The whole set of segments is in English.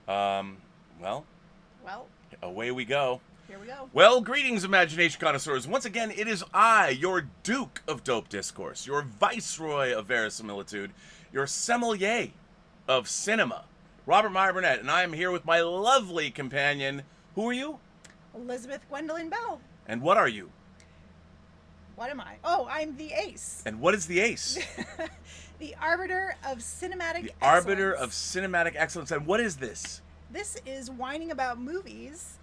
Well, Well, away we go. here we go. Well, greetings, imagination connoisseurs. Once again, it is I, your Duke of Dope Discourse, your Viceroy of Verisimilitude, your Sommelier of Cinema, Robert Meyer Burnett, and I am here with my lovely companion. Who are you? Elizabeth Gwendolyn Bell. And what are you? What am I? Oh, I'm the ace. And what is the ace? The arbiter of cinematic The excellence. arbiter of cinematic excellence. And what is this? This is whining about movies.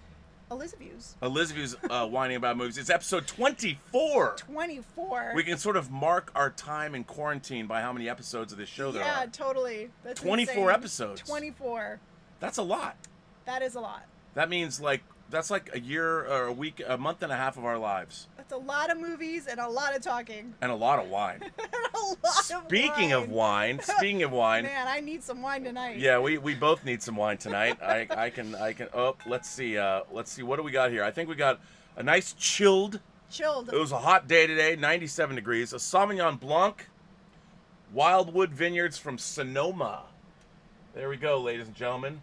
Elizabeth's. Elizabeth's whining about movies. It's episode 24. 24. We can sort of mark our time in quarantine by how many episodes of this show there are. Yeah, totally. That's 24 insane. episodes. 24. That's a lot. That is a lot. That means that's like a year or a week, a month and a half of our lives. That's a lot of movies and a lot of talking. And a lot of wine. And a lot Speaking of wine, Man, I need some wine tonight. yeah, we both need some wine tonight. I can. Oh, let's see. What do we got here? I think we got a nice chilled. Chilled. It was a hot day today, 97 degrees. A Sauvignon Blanc, Wildwood Vineyards from Sonoma. There we go, ladies and gentlemen.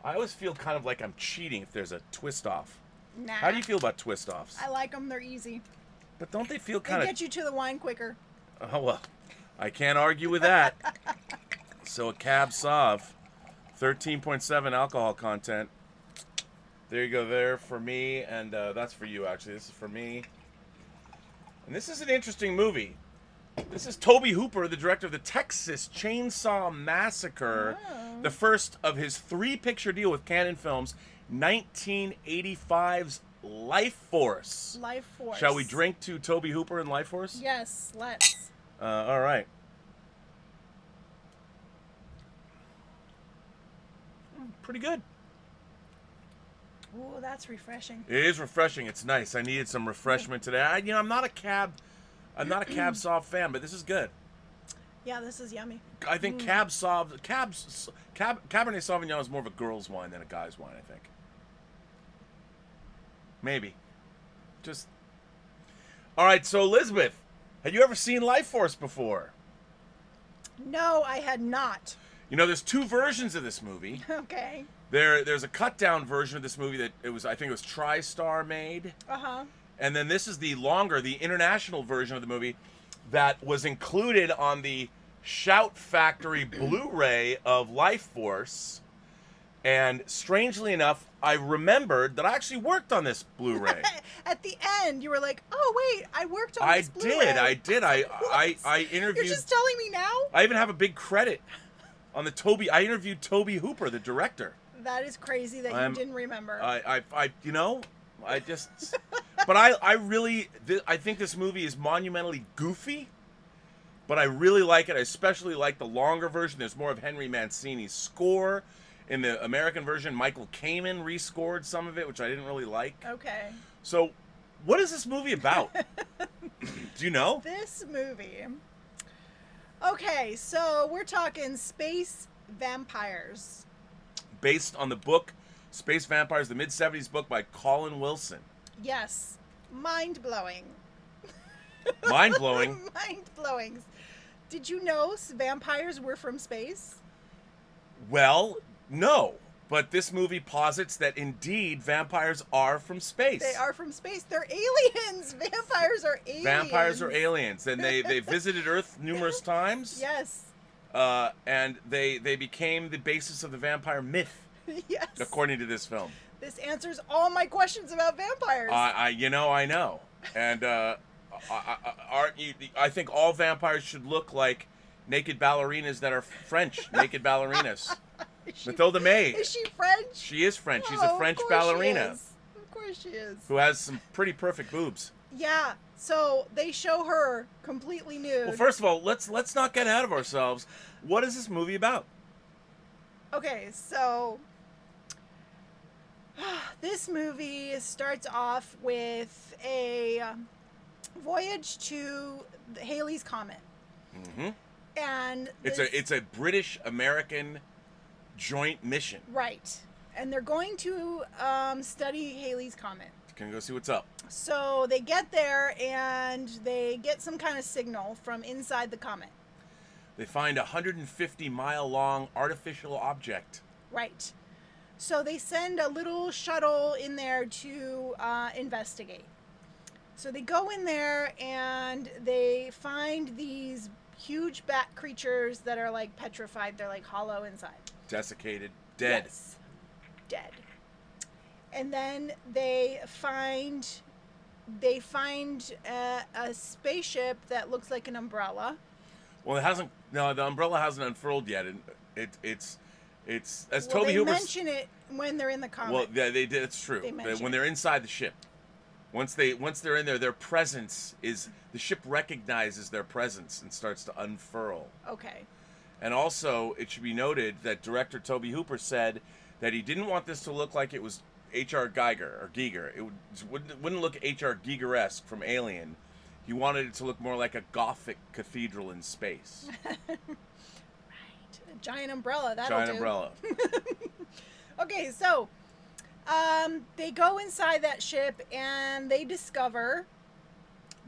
I always feel kind of like I'm cheating if there's a twist off. Nah. How do you feel about twist offs? I like them. They're easy. But don't they feel They kind of... get you to the wine quicker. Oh, well, I can't argue with that. So a Cab Sauv, 13.7 alcohol content. There you go there for me, and that's for you, actually. This is for me. And this is an interesting movie. This is Tobe Hooper, the director of the Texas Chainsaw Massacre, the first of his 3-picture deal with Canon Films, 1985's Life Force. Life Force. Shall we drink to Tobe Hooper and Life Force? Yes, let's. All right. Pretty good. Ooh, that's refreshing. It is refreshing. It's nice. I needed some refreshment today. I'm not a Cab Sauv fan, but this is good. Yeah, this is yummy. I think Cabernet Sauvignon is more of a girl's wine than a guy's wine, I think. Maybe. Just. All right, so Elizabeth, had you ever seen Life Force before? No, I had not. There's 2 versions of this movie. Okay. There's a cut down version of this movie that I think it was TriStar made. Uh-huh. And then this is the longer, the international version of the movie that was included on the Shout Factory Blu-ray of Life Force. And strangely enough, I remembered that I actually worked on this Blu-ray. At the end, you were like, "Oh wait, I worked on this Blu-ray." I did. I interviewed. You're just telling me now? I even have a big credit on the Tobe. I interviewed Tobe Hooper, the director. That is crazy that you didn't remember. But I think this movie is monumentally goofy, but I really like it. I especially like the longer version. There's more of Henry Mancini's score. In the American version, Michael Kamen rescored some of it, which I didn't really like. Okay. So, what is this movie about? Do you know? This movie. Okay, so we're talking space vampires. Based on the book Space Vampires, the mid-'70s book by Colin Wilson. Yes. Mind-blowing. Mind-blowing? Mind-blowing. Did you know vampires were from space? Well, no. But this movie posits that indeed vampires are from space. They are from space. They're aliens. Vampires are aliens. Vampires are aliens. And they visited Earth numerous times. Yes. And they became the basis of the vampire myth. Yes. According to this film. This answers all my questions about vampires. I know. And I think all vampires should look like naked ballerinas that are French. Naked ballerinas. Mathilde May. Is she French? She is French. She's a French ballerina. Of course she is. Who has some pretty perfect boobs. Yeah. So they show her completely nude. Well, first of all, let's not get ahead of ourselves. What is this movie about? Okay, so this movie starts off with a voyage to Halley's Comet. Mm-hmm. And it's a British-American joint mission. Right. And they're going to study Halley's Comet. Can go see what's up. So they get there and they get some kind of signal from inside the comet. They find a 150-mile-long artificial object. Right. So they send a little shuttle in there to investigate. So they go in there and they find these huge bat creatures that are like petrified. They're like hollow inside. Desiccated. Dead. Yes. Dead. And then they find a spaceship that looks like an umbrella. Well, it hasn't. No, the umbrella hasn't unfurled yet, and it's as Well, Tobe they Hooper. mention it when they're in the comic. Well, yeah, they did. It's true. When they're inside the ship, once they're in there, their presence is the ship recognizes their presence and starts to unfurl. Okay. And also, it should be noted that director Tobe Hooper said that he didn't want this to look like it was H.R. Giger. It wouldn't look H.R. Giger-esque from Alien. He wanted it to look more like a Gothic cathedral in space. Right. A giant umbrella. That'll Giant do. umbrella. Okay, so they go inside that ship and they discover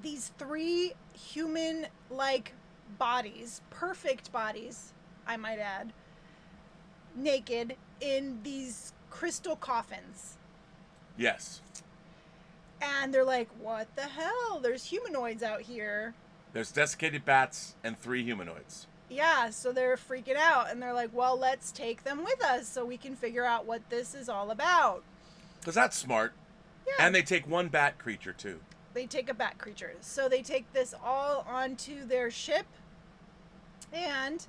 these 3 human-like bodies, perfect bodies, I might add, naked in these crystal coffins. Yes. And they're like, what the hell? There's humanoids out here. There's desiccated bats and 3 humanoids. Yeah, so they're freaking out. And they're like, well, let's take them with us so we can figure out what this is all about. Because that's smart. Yeah. And they take 1 bat creature, too. They take a bat creature. So they take this all onto their ship. And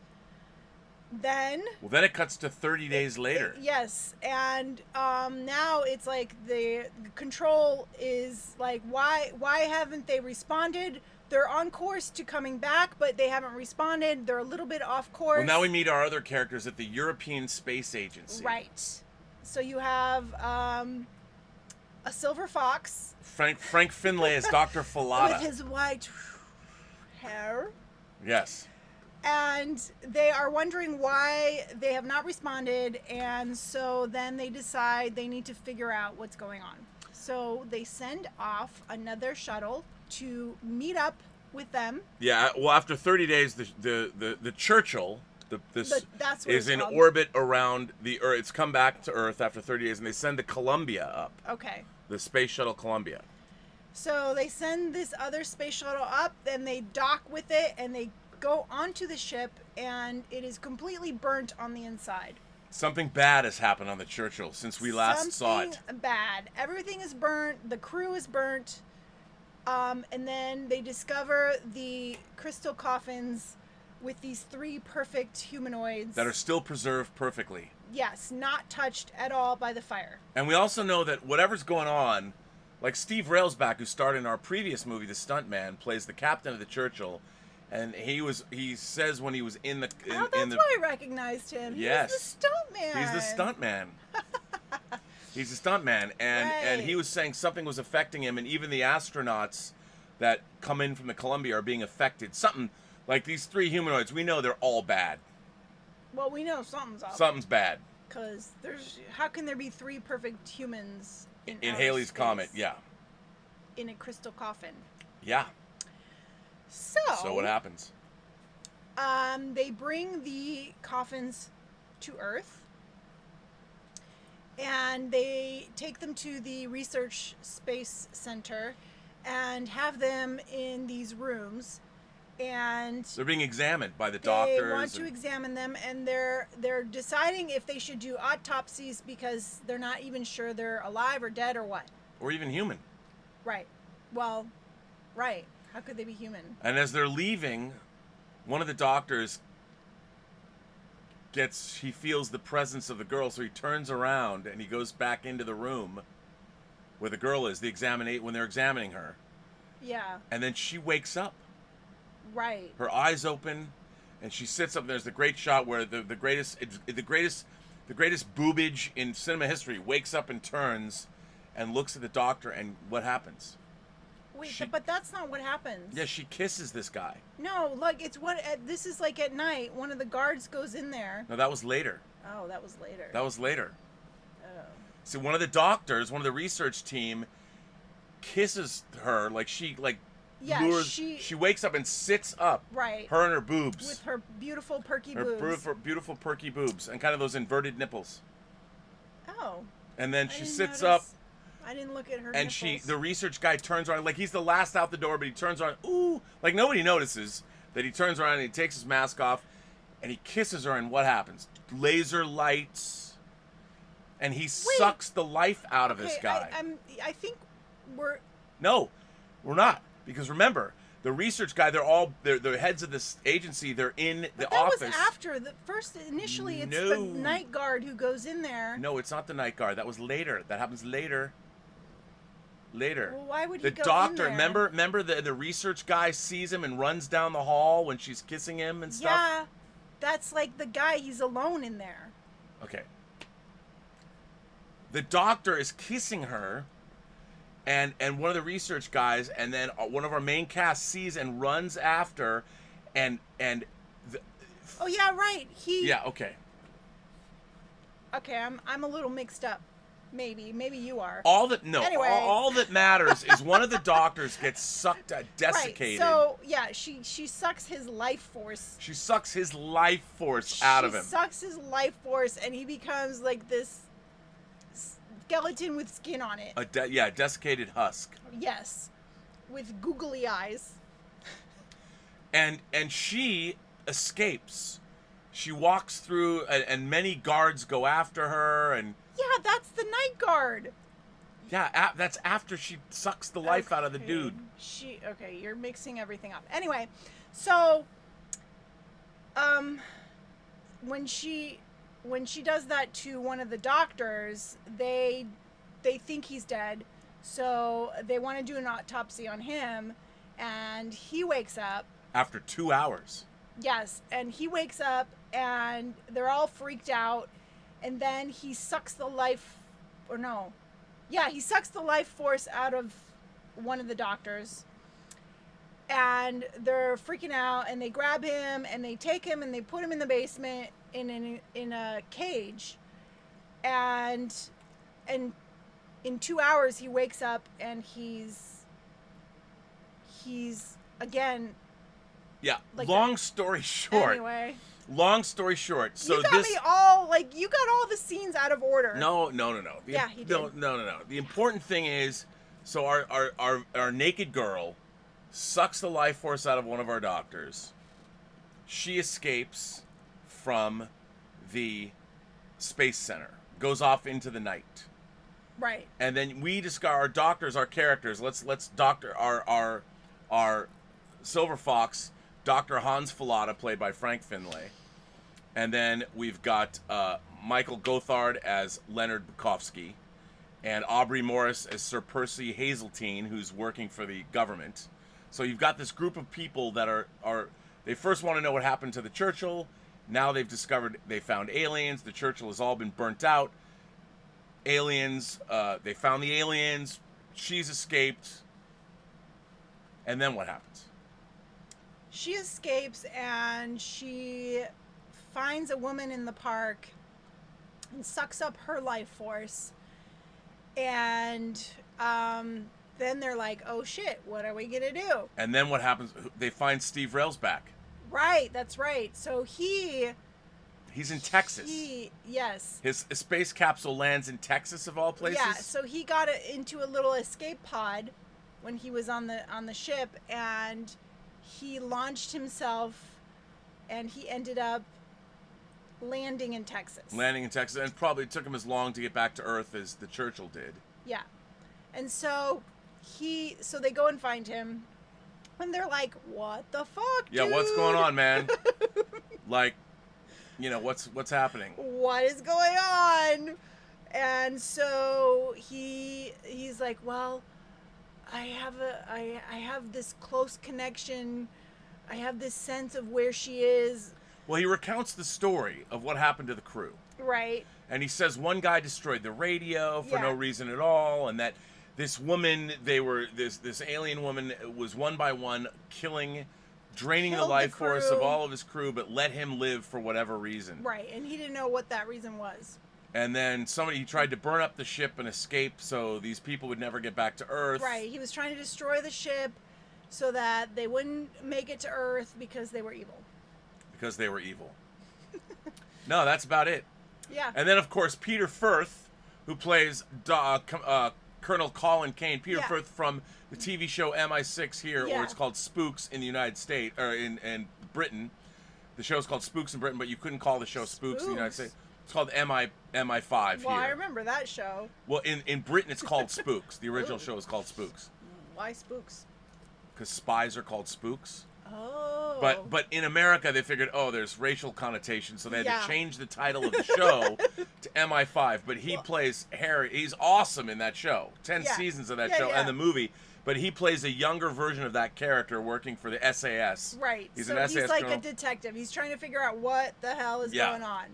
then... Well, then it cuts to 30 days later. Yes. And now it's like the control is like, why haven't they responded? They're on course to coming back, but they haven't responded. They're a little bit off course. Well, now we meet our other characters at the European Space Agency. Right. So you have a silver fox. Frank Finlay as Dr. Falata. With his white hair. Yes. And they are wondering why they have not responded. And so then they decide they need to figure out what's going on. So they send off another shuttle to meet up with them. Yeah, well, after 30 days, the Churchill, that's what is it's in called. orbit around the Earth. It's come back to Earth after 30 days, and they send the Columbia up. Okay. The Space Shuttle Columbia. So they send this other space shuttle up, then they dock with it, and they go onto the ship, and it is completely burnt on the inside. Something bad has happened on the Churchill since we last saw it. Something bad. Everything is burnt. The crew is burnt. And then they discover the crystal coffins with these 3 perfect humanoids. That are still preserved perfectly. Yes, not touched at all by the fire. And we also know that whatever's going on, like Steve Railsback, who starred in our previous movie, The Stuntman, plays the captain of the Churchill. And he says when he was in the... That's why I recognized him. Yes. He's the stuntman. He's the stuntman. He's a stuntman, and he was saying something was affecting him, and even the astronauts that come in from the Columbia are being affected. Something like these 3 humanoids, we know they're all bad. Well, we know something's up. Something's bad. Because how can there be 3 perfect humans in Halley's space Comet? Yeah. In a crystal coffin. Yeah. So what happens? They bring the coffins to Earth. And they take them to the Research Space Center and have them in these rooms. And they're being examined by the doctors. They want to examine them, and they're deciding if they should do autopsies because they're not even sure they're alive or dead or what. Or even human. Right. Well, right. How could they be human? And as they're leaving, one of the doctors he feels the presence of the girl, so he turns around and he goes back into the room where the girl is, when they're examining her. Yeah. And then she wakes up. Right. Her eyes open, and she sits up. And there's the great shot where the greatest boobage in cinema history wakes up and turns and looks at the doctor, and what happens? Wait, but that's not what happens. Yeah, she kisses this guy. No, like this is like at night. One of the guards goes in there. No, that was later. Oh, that was later. That was later. Oh. See, one of the doctors, one of the research team, kisses her, like Yeah, lures. she She wakes up and sits up. Right. Her and her boobs. With her beautiful perky her boobs. beautiful perky boobs and kind of those inverted nipples. Oh. And then she sits notice. up. I didn't look at her And nipples. the research guy turns around, like he's the last out the door, but he turns around, ooh, like nobody notices that he turns around and he takes his mask off and he kisses her, and what happens? Laser lights, and he sucks the life out of this guy. I think we're... No, we're not, because remember, the research guy, they're heads of this agency, they're in the office. That was after. Initially, it's the night guard who goes in there. No, it's not the night guard. That was later. That happens later. Well, why would he the go doctor, in there? remember the research guy sees him and runs down the hall when she's kissing him and stuff? Yeah, that's like the guy, he's alone in there. Okay. The doctor is kissing her, and one of the research guys, and then one of our main cast sees and runs after, and oh yeah, right. Yeah, okay. Okay, I'm a little mixed up. Maybe you are. All Anyway. all that matters is one of the doctors gets sucked, desiccated. Right. So yeah, she sucks his life force. She sucks his life force out of him. She sucks his life force, and he becomes like this skeleton with skin on it. A desiccated husk. Yes, with googly eyes. And she escapes. She walks through, and many guards go after her, and yeah, that's the night guard. Yeah, that's after she sucks the life out of the dude. Okay, you're mixing everything up. Anyway, so when she does that to one of the doctors, they think he's dead, so they want to do an autopsy on him, and he wakes up after 2 hours. Yes, and he wakes up and they're all freaked out, and then he sucks the life, or no, yeah, he sucks the life force out of one of the doctors, and they're freaking out, and they grab him and they take him and they put him in the basement in a cage, and in 2 hours he wakes up and he's again. Yeah. Like long story short. Anyway. Long story short. So you got me all you got all the scenes out of order. No. Yeah, he did. No. The important thing is, so our naked girl sucks the life force out of one of our doctors. She escapes from the space center, goes off into the night. Right. And then we discover our doctors, our characters. Let's doctor our Silver Fox. Dr. Hans Fallada, played by Frank Finlay. And then we've got Michael Gothard as Leonard Bukowski. And Aubrey Morris as Sir Percy Hazeltine, who's working for the government. So you've got this group of people that are they first want to know what happened to the Churchill. Now they've discovered they found aliens. The Churchill has all been burnt out. Aliens, they found the aliens. She's escaped. And then what happens? She escapes and she finds a woman in the park and sucks up her life force. And then they're like, oh shit, what are we going to do? And then what happens? They find Steve Railsback. Right, that's right. So he's in Texas. Yes. His space capsule lands in Texas, of all places. Yeah, so he got into a little escape pod when he was on the ship, and he launched himself, and he ended up landing in Texas. And probably took him as long to get back to Earth as the Churchill did. Yeah. And so they go and find him, and they're like, what the fuck, dude? Yeah, what's going on, man? What's happening? What is going on? And so he's like, well, I have this close connection. I have this sense of where she is. Well, he recounts the story of what happened to the crew. Right. And he says one guy destroyed the radio for no reason at all, and that this woman, this alien woman was one by one draining the life force of all of his crew, but let him live for whatever reason. Right, and he didn't know what that reason was. And then he tried to burn up the ship and escape so these people would never get back to Earth. Right, he was trying to destroy the ship so that they wouldn't make it to Earth because they were evil. Because they were evil. No, that's about it. Yeah. And then, of course, Peter Firth, who plays Colonel Colin Kane. Peter Firth from the TV show MI6 here, or it's called Spooks in the United States, or in Britain. The show's called Spooks in Britain, but you couldn't call the show Spooks in the United States. It's called MI5 here. Well, I remember that show. Well, in Britain, it's called Spooks. The original show is called Spooks. Why Spooks? Because spies are called spooks. Oh. But in America, they figured, there's racial connotation, so they had to change the title of the show to MI5. But he plays Harry. He's awesome in that show. 10 seasons of that show and the movie. But he plays a younger version of that character working for the SAS. Right. He's so an SAS he's like colonel. a detective. He's trying to figure out what the hell is going on.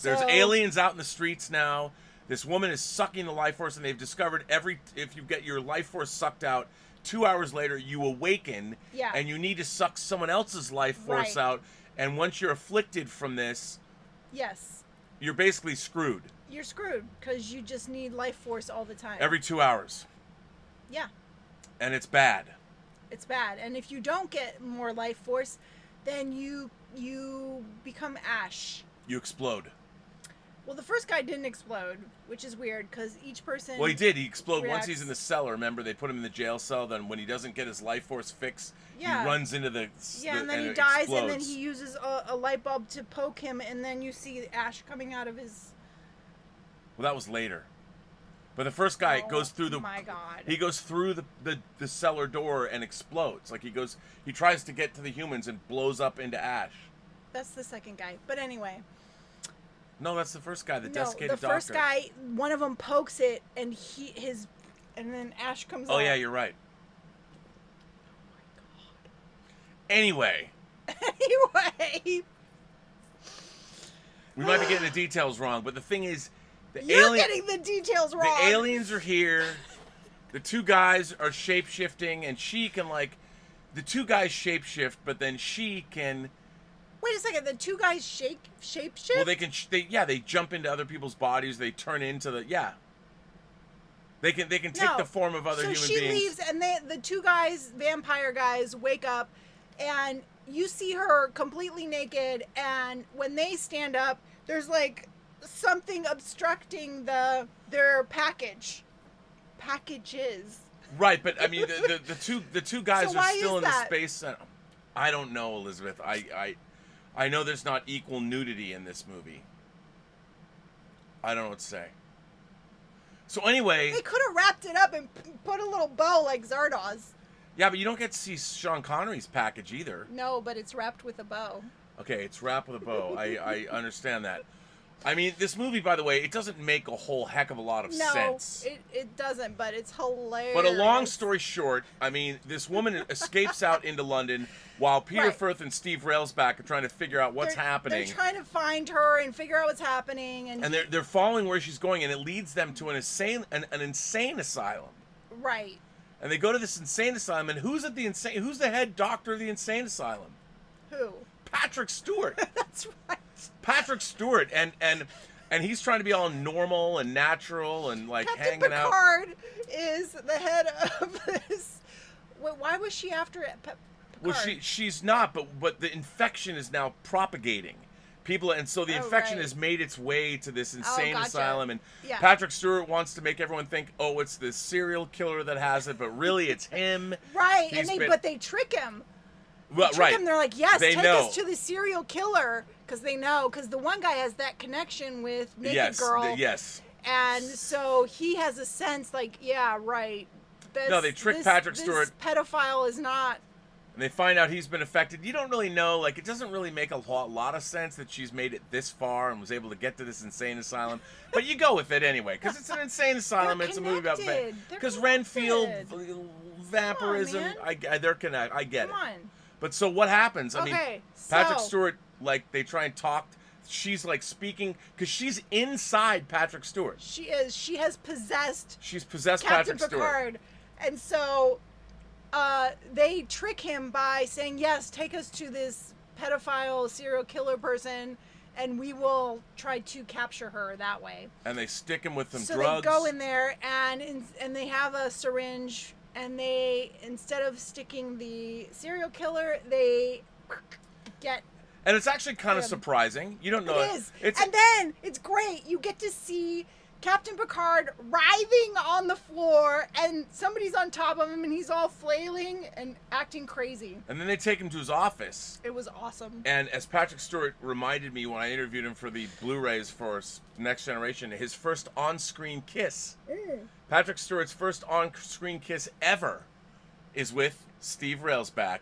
There's aliens out in the streets now. This woman is sucking the life force, and they've discovered if you get your life force sucked out, 2 hours later you awaken, and you need to suck someone else's life force out. And once you're afflicted from this, you're basically screwed. You're screwed because you just need life force all the time. Every 2 hours. Yeah. And it's bad. It's bad. And if you don't get more life force, then you become ash. You explode. Well, the first guy didn't explode, which is weird because each person. Well, he did. He exploded once he's in the cellar. Remember, they put him in the jail cell. Then, when he doesn't get his life force fixed, he runs into the. And then he dies, and then he uses a light bulb to poke him, and then you see ash coming out of his. Well, that was later. But the first guy goes through the. Oh my God. He goes through the cellar door and explodes. Like he tries to get to the humans and blows up into ash. That's the second guy. But anyway. No, that's the first guy, the desiccated doctor. The first guy, one of them pokes it, and and then ash comes out. Oh yeah, you're right. Oh my God. Anyway. We might be getting the details wrong, but the thing is, you're getting the details wrong. The aliens are here. The two guys are shape-shifting, and she can the two guys shape-shift, but then she can. Wait a second. The two guys shape-shift? Well, they jump into other people's bodies. They turn into They can take the form of other human beings. So she leaves, and the two guys, vampire guys, wake up, and you see her completely naked. And when they stand up, there's something obstructing their packages. Right, but I mean the two guys are still in the space center. I don't know, Elizabeth. I know there's not equal nudity in this movie. I don't know what to say. So anyway... They could have wrapped it up and put a little bow like Zardoz. Yeah, but you don't get to see Sean Connery's package either. No, but it's wrapped with a bow. Okay, it's wrapped with a bow. I understand that. I mean, this movie, by the way, it doesn't make a whole heck of a lot of sense. No, it doesn't, but it's hilarious. But a long story short, I mean, this woman escapes out into London while Peter Firth and Steve Railsback are trying to figure out what's happening. They're trying to find her and figure out what's happening. And they're following where she's going, and it leads them to an insane asylum. Right. And they go to this insane asylum, and who's the head doctor of the insane asylum? Who? Patrick Stewart. That's right. Patrick Stewart, and he's trying to be all normal and natural and Captain hanging out. Picard is the head of this. Wait, why was she after it? Picard? Well, she's not, but the infection is now propagating. And so the infection has made its way to this insane asylum, and Patrick Stewart wants to make everyone think, it's this serial killer that has it, but really it's him. Right, but they trick him. Well, right. They're like, yes, take us to the serial killer, because the one guy has that connection with Naked Girl. Yes. And so he has a sense right. They trick Patrick Stewart. This pedophile is not. And they find out he's been affected. You don't really know. It doesn't really make a lot of sense that she's made it this far and was able to get to this insane asylum. But you go with it anyway, because it's an insane asylum. It's a movie about because Renfield, vampirism. They're connected. I get it. Come on. But so what happens? I mean, Patrick Stewart, they try and talk. She's speaking because she's inside Patrick Stewart. She is. She has possessed. She's possessed Captain Patrick Picard. Stewart. And so they trick him by saying, yes, take us to this pedophile serial killer person, and we will try to capture her that way. And they stick him with some drugs. So they go in there, and they have a syringe and they, instead of sticking the serial killer, they get. And it's actually kind of surprising. You don't know It is. And then it's great. You get to see Captain Picard writhing on the floor, and somebody's on top of him, and he's all flailing and acting crazy. And then they take him to his office. It was awesome. And as Patrick Stewart reminded me when I interviewed him for the Blu-rays for Next Generation, his first on-screen kiss. Patrick Stewart's first on-screen kiss ever is with Steve Railsback.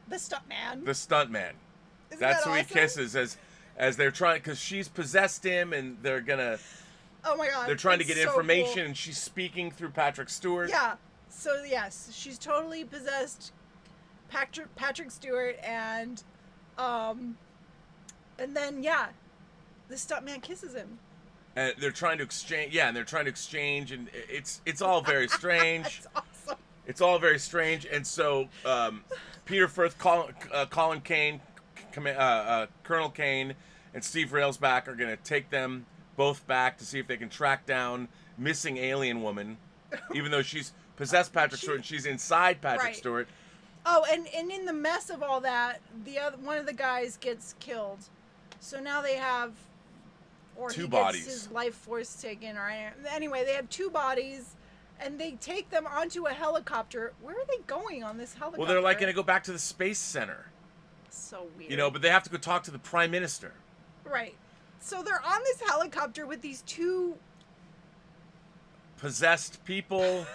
The stuntman. The stuntman. That's who he kisses as they're trying, because she's possessed him, and they're gonna. Oh my God! They're trying to get information, cool. and she's speaking through Patrick Stewart. Yeah. So yes, she's totally possessed Patrick Stewart, and then the stuntman kisses him. And they're trying to exchange. Yeah, and they're trying to exchange, and it's all very strange. That's awesome. It's all very strange, and so Peter Firth, Colin Kane, Colonel Kane, and Steve Railsback are going to take them both back to see if they can track down missing alien woman, even though she's possessed Patrick Stewart and she's inside Patrick Stewart. Oh, and in the mess of all that, one of the guys gets killed. So now they have, or two he bodies. Gets his life force taken. Or anyway, they have two bodies, and they take them onto a helicopter. Where are they going on this helicopter? Well, they're like going to go back to the space center. So weird. You know, but they have to go talk to the Prime Minister. Right. So they're on this helicopter with these two possessed people,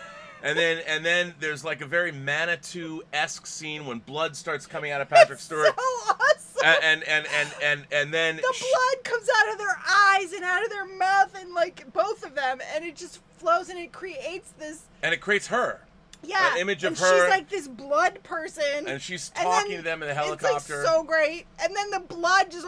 and then there's like a very Manitou-esque scene when blood starts coming out of Patrick Stewart. So awesome. And then the blood comes out of their eyes and out of their mouth, and like both of them, and it just flows, and it creates this. And it creates her. Yeah, an image of and her. She's like this blood person. And she's talking to them in the helicopter. It's like so great. And then the blood just.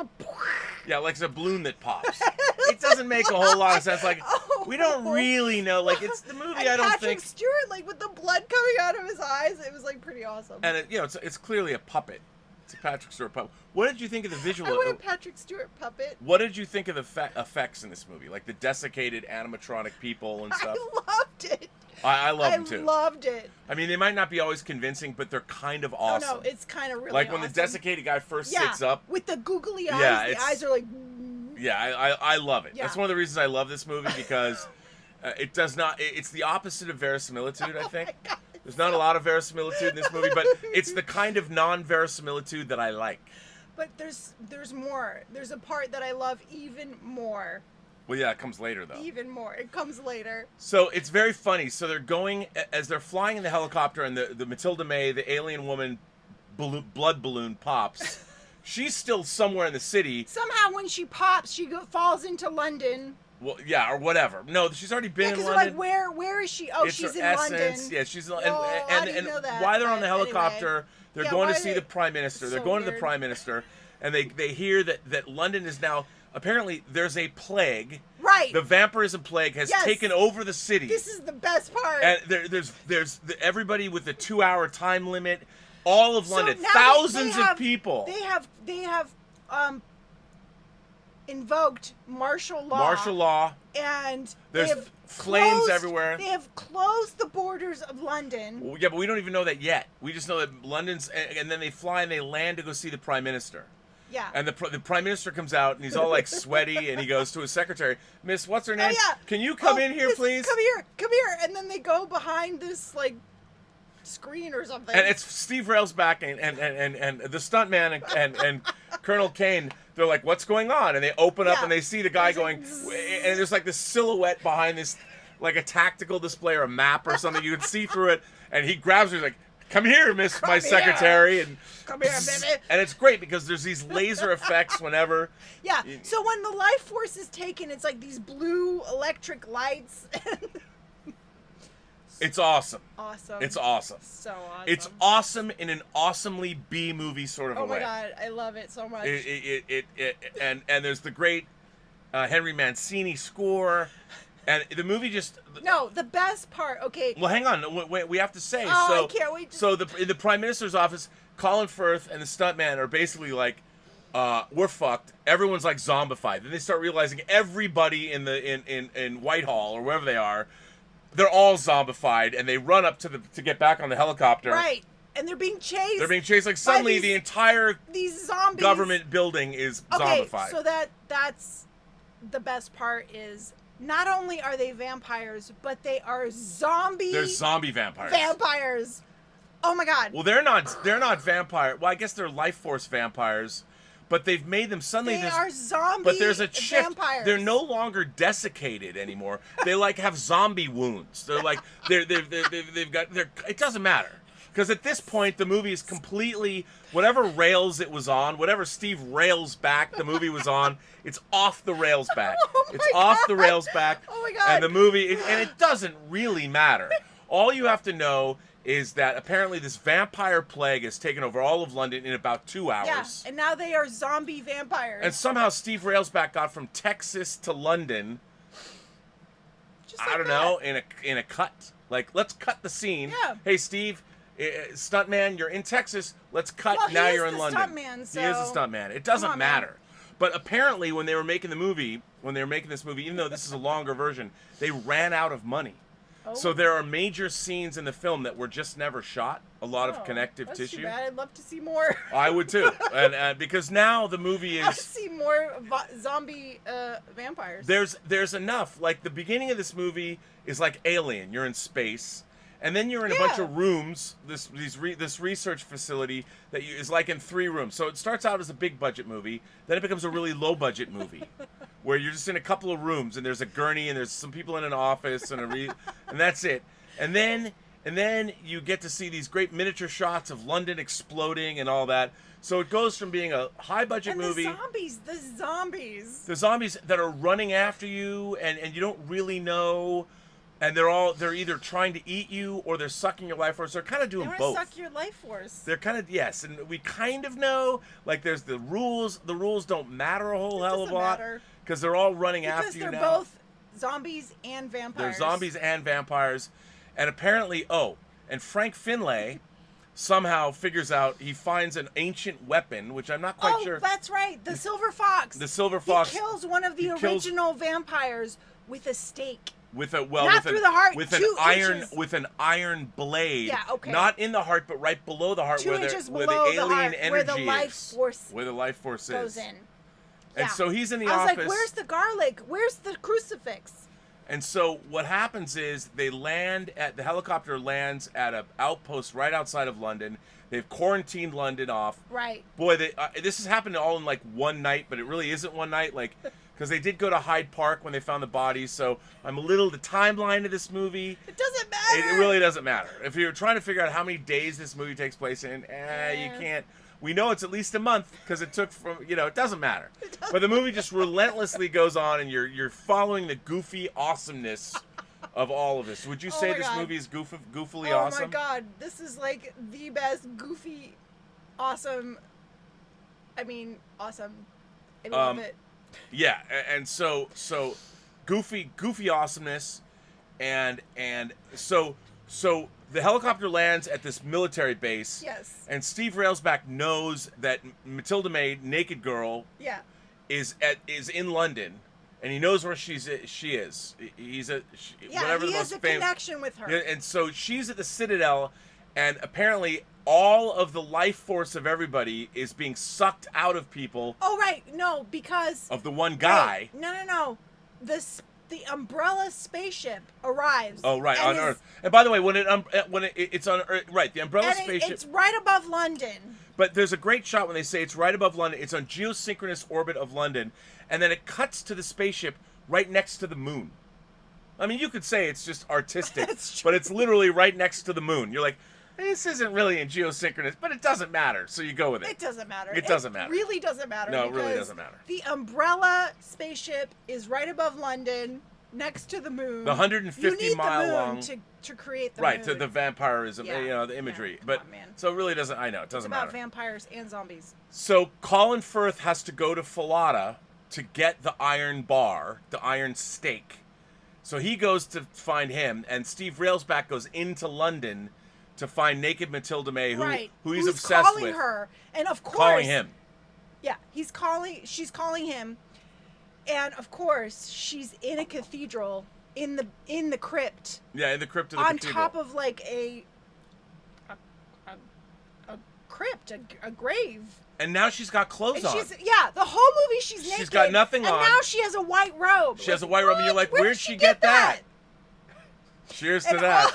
Yeah, like it's a balloon that pops. It doesn't make a whole lot of sense. Like, we don't really know. Like, it's the movie, and I don't Patrick think. Stewart, like with the blood coming out of his eyes, it was like pretty awesome. And it's clearly a puppet. It's a Patrick Stewart puppet. What did you think of the visual? I want a Patrick Stewart puppet. What did you think of the effects in this movie? Like the desiccated animatronic people and stuff? I loved it. I love them too. I loved it. I mean, they might not be always convincing, but they're kind of awesome. Oh, no, it's kind of really like when awesome. the desiccated guy first sits up. With the googly eyes, Yeah, the eyes are like... Yeah, I love it. Yeah. That's one of the reasons I love this movie, because it does not... It's the opposite of verisimilitude, I think. God, There's not a lot of verisimilitude in this movie, but it's the kind of non-verisimilitude that I like. But there's more. There's a part that I love even more. Well, yeah, it comes later, though. Even more. It comes later. So it's very funny. So they're going, as they're flying in the helicopter, and the Matilda May, the alien woman blood balloon pops. She's still somewhere in the city. Somehow when she pops, she falls into London. Well, yeah, or whatever. No, she's already been in London. London. Like, where is she? Oh, it's she's her in essence. London. Yeah, she's in I didn't know that, while they're on the but helicopter, anyway. they're Yeah, going to why see they- the Prime Minister. They're so going to the weird. Prime Minister, and they hear that London is now... Apparently, there's a plague. Right. The vampirism plague has taken over the city. This is the best part. And there's everybody with the 2-hour time limit. All of London, now thousands of people. They have invoked martial law. Martial law. And There's they have flames everywhere. They have closed the borders of London. Well, yeah, but we don't even know that yet. We just know that London's, and then they fly and they land to go see the Prime Minister. Yeah. And the Prime Minister comes out, and he's all like sweaty, and he goes to his secretary, Miss, what's her name? Oh, yeah. Can you come in here, Miss, please? Come here. And then they go behind this, like, screen or something. And it's Steve Railsback and the stuntman and Colonel Kane. They're like, what's going on? And they open up and they see the guy going, and there's like this silhouette behind this, like a tactical display or a map or something. You can see through it. And he grabs her, he's like, come here, Miss, my secretary. And come here, baby. And it's great because there's these laser effects whenever. Yeah. So when the life force is taken, it's like these blue electric lights. It's awesome. Awesome. It's awesome. So awesome. It's awesome in an awesomely B movie sort of a way. Oh my god, I love it so much. And there's the great Henry Mancini score, and the movie just. No, the best part. Okay. Well, hang on. We have to say. Oh, so, I can't wait. So in the Prime Minister's office, Colin Firth and the stuntman are basically like, we're fucked. Everyone's like zombified. Then they start realizing everybody in Whitehall or wherever they are they're all zombified, and they run up to get back on the helicopter. Right. And they're being chased. They're being chased. Like, suddenly the entire these zombies. government building is zombified. So that's the best part is not only are they vampires, but they are zombies. They're zombie vampires. Vampires. Oh my god. Well, they're not vampire. Well, I guess they're life force vampires, but they've made them suddenly. They are zombie. But there's a shift. Vampires. They're no longer desiccated anymore. They like have zombie wounds. They're like they've got. It doesn't matter. Because at this point, the movie is completely, whatever rails it was on, whatever Steve rails back the movie was on, it's off the rails back. It's off the rails back. Oh my god. And the movie, and it doesn't really matter. All you have to know is that apparently this vampire plague has taken over all of London in about 2 hours. Yeah, and now they are zombie vampires. And somehow Steve Railsback got from Texas to London, Just like I don't know, in a cut. Like, let's cut the scene. Yeah. Hey, Steve. Stuntman, you're in Texas. Let's cut. Well, now he is you're in the London. Stuntman, so... He is the stuntman. It doesn't Come on, matter. man. But apparently, when they were making the movie, even though this is a longer version, they ran out of money. Oh. So there are major scenes in the film that were just never shot. A lot of connective that's tissue. Too bad. I'd love to see more. I would too, and because now the movie I want to is. see more zombie vampires. There's enough. Like the beginning of this movie is like Alien. You're in space. And then you're in a bunch of rooms, this research facility that is like in 3 rooms. So it starts out as a big budget movie, then it becomes a really low budget movie, where you're just in a couple of rooms and there's a gurney and there's some people in an office and and that's it. And then you get to see these great miniature shots of London exploding and all that. So it goes from being a high budget movie. The zombies that are running after you and you don't really know. And they're either trying to eat you or they're sucking your life force. They're kind of doing both. They want to suck your life force. They're kind of, yes. And we kind of know, like there's the rules. The rules don't matter a whole hell of a lot. Because they're all running after you now. Because they're both zombies and vampires. They're zombies and vampires. And apparently, and Frank Finlay somehow figures out, he finds an ancient weapon, which I'm not quite sure. Oh, that's right. The Silver Fox. The Silver Fox. He kills one of the original vampires with a stake. With an iron blade. Yeah, okay. Not in the heart, but right below the heart, 2 where inches the below alien the heart, energy where the life is. force Where the life force goes is. in. And so he's in the I was office. like, where's the garlic? Where's the crucifix? And so what happens is the helicopter lands at an outpost right outside of London. They've quarantined London off. Right. Boy, this has happened all in like one night, but it really isn't one night. Like, because they did go to Hyde Park when they found the bodies. So the timeline of this movie. It doesn't matter. It really doesn't matter. If you're trying to figure out how many days this movie takes place in, you can't. We know it's at least a month because it took from, it doesn't matter. But the movie just relentlessly goes on, and you're following the goofy awesomeness of all of this. Would you say this movie is goofily awesome? Oh my god, this is like the best goofy, awesome. I mean, awesome. I love it. Yeah, and so goofy awesomeness, and so the helicopter lands at this military base. Yes. And Steve Railsback knows that Matilda May, Naked Girl, is in London, and he knows where she is. He has a connection with her. And so she's at the Citadel, and apparently all of the life force of everybody is being sucked out of people. Oh right, no, because of the one guy. Right. No. The Umbrella spaceship arrives. Oh right, on Earth. And by the way, when it's on Earth, right, the Umbrella spaceship. It's right above London. But there's a great shot when they say it's right above London. It's on geosynchronous orbit of London, and then it cuts to the spaceship right next to the moon. I mean, you could say it's just artistic, but it's literally right next to the moon. You're like, this isn't really in geosynchronous, but it doesn't matter, so you go with it. It doesn't matter. It doesn't matter. It really doesn't matter. No, it really doesn't matter. The Umbrella spaceship is right above London, next to the moon. The 150 mile long to create the right moon. To the vampirism, the imagery. Yeah, but on, man. So it really doesn't. I know it doesn't matter. It's about vampires and zombies. So Colin Firth has to go to Falada to get the iron bar, the iron stake. So he goes to find him, and Steve Railsback goes into London to find naked Matilda May, who he's obsessed calling with. Her, and of course, calling him. Yeah, she's calling him, and of course, she's in a cathedral in the crypt. Yeah, in the crypt of the on cathedral. top of like a crypt, a grave. And now she's got clothes And on. the whole movie she's naked. She's got nothing on. And now she has a white robe. She has a white robe, and you're like, Where where'd did she get that? Cheers to And that.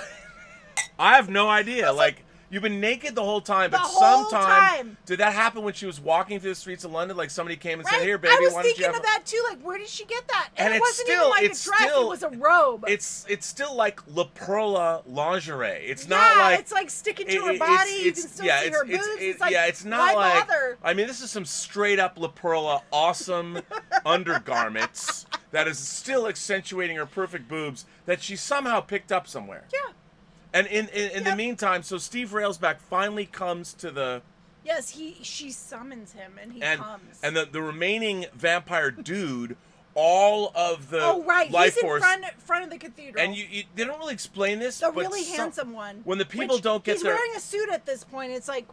I have no idea. Like, you've been naked the whole time, but The whole sometime time. did that happen when she was walking through the streets of London? Like somebody came and said, Right? "Here, baby, I was why don't you thinking have?" of that too. Like, where did she get that? And it it's wasn't still- even like it's a dress. still- It was a robe. It's still like La Perla lingerie. It's not like it's like sticking to her body. You can still see her boobs. It's like, it's not why like. bother? I mean, this is some straight up La Perla awesome undergarments that is still accentuating her perfect boobs that she somehow picked up somewhere. Yeah. And in the meantime, so Steve Railsback finally comes to the Yes, she summons him and he and comes. and the remaining vampire dude, all of the life he's force. in front of the cathedral. And they don't really explain this. the but really handsome one. When the people Which don't get he's their wearing a suit at this point. It's like,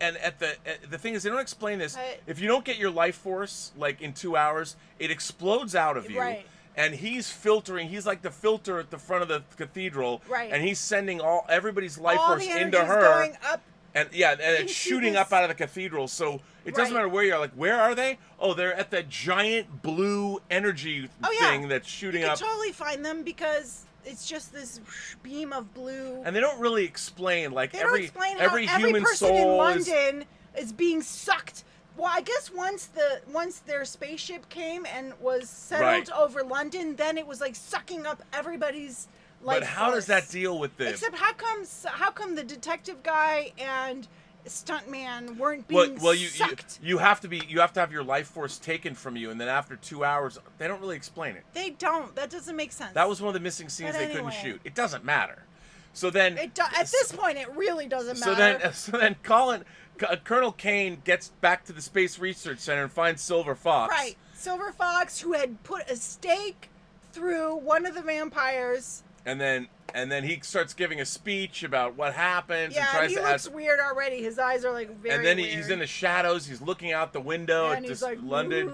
and at the thing is, they don't explain this. Right. If you don't get your life force like in 2 hours, it explodes out of you. Right. And he's filtering. He's like the filter at the front of the cathedral. Right. And he's sending everybody's life all force the into energy's her. going up. And it's into shooting this- up out of the cathedral. So it doesn't Right. matter where you are. Like, where are they? Oh, they're at that giant blue energy thing that's shooting you up. can totally find them because it's just this beam of blue. And they don't really explain. Like They every don't explain every how human every person in soul is. London is being sucked. Well, I guess once their spaceship came and was settled Right. over London, then it was like sucking up everybody's life But how does force. that deal with the? Except how come the detective guy and stuntman weren't being Well, sucked? you have to have your life force taken from you, and then after 2 hours, they don't really explain it. They don't. That doesn't make sense. That was one of the missing scenes But they couldn't anyway. shoot. It doesn't matter. So then, at this point, it really doesn't so matter. then Colonel Kane gets back to the Space Research Center and finds Silver Fox. Right. Silver Fox, who had put a stake through one of the vampires. And then he starts giving a speech about what happens and Yeah, tries he to looks ask. weird already. His eyes are like very And then weird. he's in the shadows. He's looking out the window Yeah, at and he's this like, London.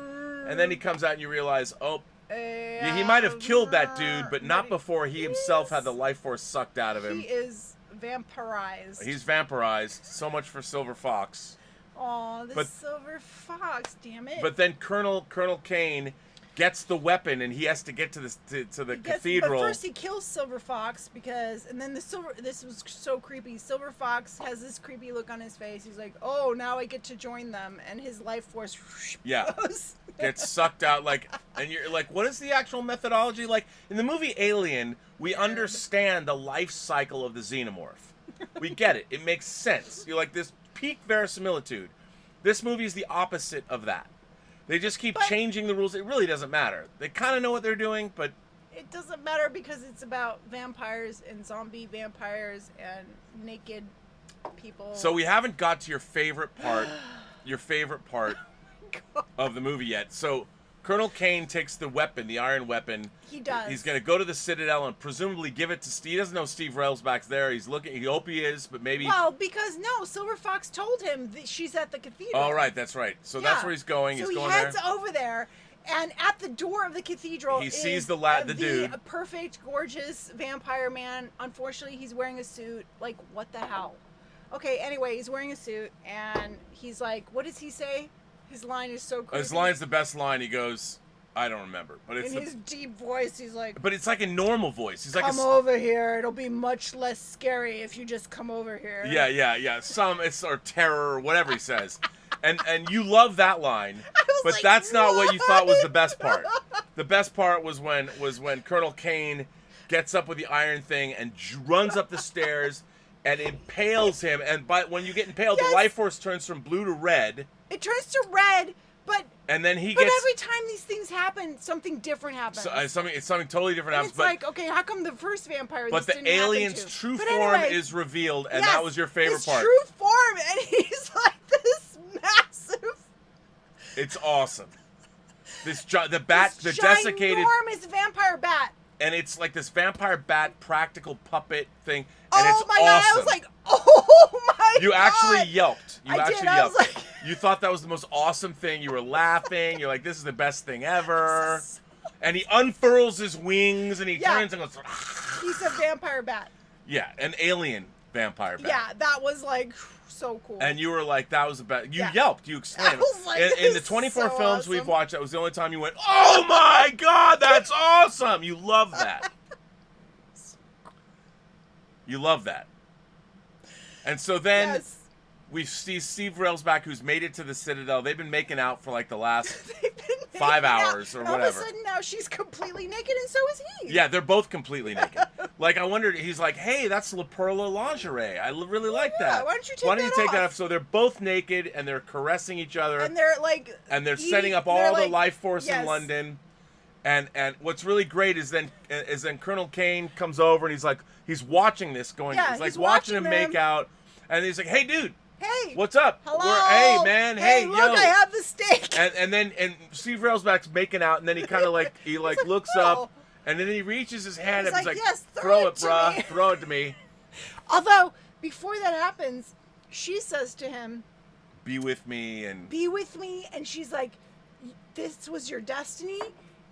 And then he comes out and you realize, oh, Yeah, he might have killed that dude, but not before he himself is- had the life force sucked out of him. He is vampirized. He's vampirized. So much for Silver Fox. Aw, the but- Silver Fox, damn it. But then Colonel Kane gets the weapon and he has to get to the cathedral. But first he kills Silver Fox and then this was so creepy. Silver Fox has this creepy look on his face. He's like, oh, now I get to join them. And his life force goes. Gets sucked out and you're like, what is the actual methodology? Like in the movie Alien, we understand the life cycle of the xenomorph. We get it. It makes sense. You're like this peak verisimilitude. This movie is the opposite of that. They just keep changing the rules. It really doesn't matter. They kind of know what they're doing, but It doesn't matter because it's about vampires and zombie vampires and naked people. so we haven't got to your favorite part of the movie yet. So Colonel Kane takes the weapon, the iron weapon. He does. He's going to go to the Citadel and presumably give it to Steve. He doesn't know Steve Railsback's there. He's looking. He hope he is, but maybe. Well, because no, Silver Fox told him that she's at the cathedral. All right, that's right. So that's where he's going. So he's he going heads there. over there, and at the door of the cathedral, He is sees the dude. the perfect, gorgeous vampire man. Unfortunately, he's wearing a suit. Like, what the hell? Okay, anyway, he's wearing a suit, and he's like, what does he say? His line is so creepy. His line's the best line. He goes, I don't remember, but it's in his deep voice, he's like, but it's like a normal voice. He's like come over here. It'll be much less scary if you just come over here. Yeah. It's or terror or whatever he says, and you love that line, but like, that's not what you thought was the best part. The best part was when Colonel Kane gets up with the iron thing and runs up the stairs and impales him. And when you get impaled, Yes. the life force turns from blue to red, It turns to red, but and then he but gets every time these things happen, something different happens. something totally different And happens. it's like, okay, how come the first vampire But this the didn't happen alien's to? true But form anyway, is revealed, and yes, that was your favorite his part. true form, and he's like this massive. It's awesome. The desiccated, ginormous vampire bat. and it's like this vampire bat practical puppet thing, and Oh it's my awesome. god! I was like, oh my god! You actually yelped. You I actually did, yelped. I was like- You thought that was the most awesome thing. You were laughing. You're like, this is the best thing ever. And he unfurls his wings and he turns and goes. He's a vampire bat. Yeah, an alien vampire bat. Yeah, that was like so cool. And you were like, that was the best. You yelped. You exclaimed. I was like, in the this 24 is so films awesome. we've watched, that was the only time you went, oh my God, that's awesome. You love that. You love that. And so then we see Steve Railsback, who's made it to the Citadel. They've been making out for like the last 5 hours or and whatever. All of a sudden now she's completely naked and so is he. Yeah, they're both completely naked. Like, I wondered, he's like, hey, that's La Perla lingerie. I really like that. Why don't you take that off? So they're both naked and they're caressing each other. And they're like... And they're setting up all the life force in London. And what's really great is then Colonel Kane comes over and he's watching this going, he's watching him make out. And he's like, hey, dude. Hey. What's up? Hello. Hey, man. Hey, look, yo. I have the steak. And then Steve Railsback's making out, and then he kind of like, looks up, and then he reaches his hand up. He's like, yes, throw it, bruh. Throw it to me. Although, before that happens, she says to him, be with me. And she's like, this was your destiny,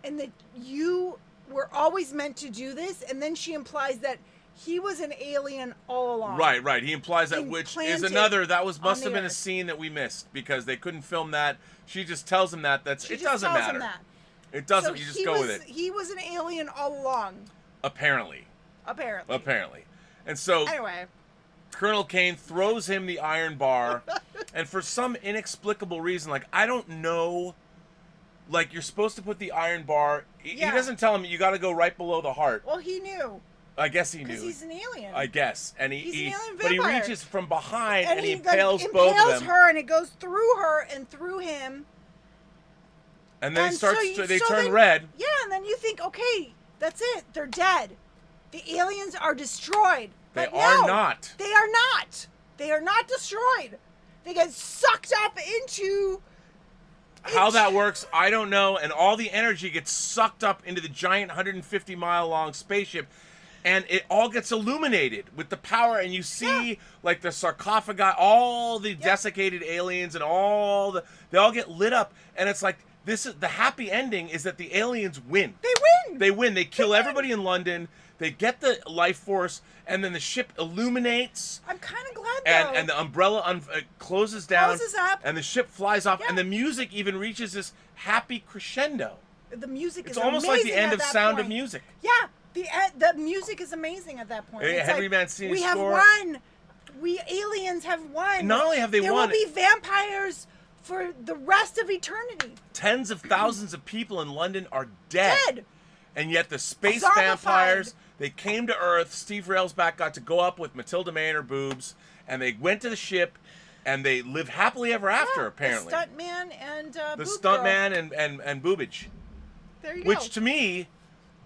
and that you were always meant to do this. And then she implies that he was an alien all along. Right. He implies that, which is another, must have been a scene that we missed because they couldn't film that. She just tells him that. It doesn't matter. It doesn't. So you just go with it. He was an alien all along. Apparently. And so, anyway, Colonel Kane throws him the iron bar, and for some inexplicable reason, like, I don't know, like, you're supposed to put the iron bar. He doesn't tell him you got to go right below the heart. Well, he knew. I guess he knew. Because he's an alien. I guess. And he's an alien but he vampire. reaches from behind and he impales both of them. her, and it goes through her and through him. And then they turn red. Yeah, and then you think, okay, that's it. They're dead. The aliens are destroyed. They are not. They are not. They are not destroyed. They get sucked up into... How that works, I don't know. And all the energy gets sucked up into the giant 150-mile-long spaceship. And it all gets illuminated with the power, and you see like the sarcophagi, all the desiccated aliens, and they all get lit up, and it's like this is the happy ending is that the aliens win. They win. They kill everybody in London. They get the life force, and then the ship illuminates. I'm kind of glad though. And the umbrella closes down, closes up, and the ship flies off, and the music even reaches this happy crescendo. The music is almost like the end of Sound of Music. Yeah. The music is amazing at that point. Henry Mancini we have score. won. We aliens have won. Not only have they won, won, there will be vampires for the rest of eternity. Tens of thousands of people in London are dead. And yet the space vampires, they came to Earth. Steve Railsback got to go up with Matilda May and her boobs, and they went to the ship, and they lived happily ever after, apparently. The stuntman and the stuntman and boobage. There you go. Which to me,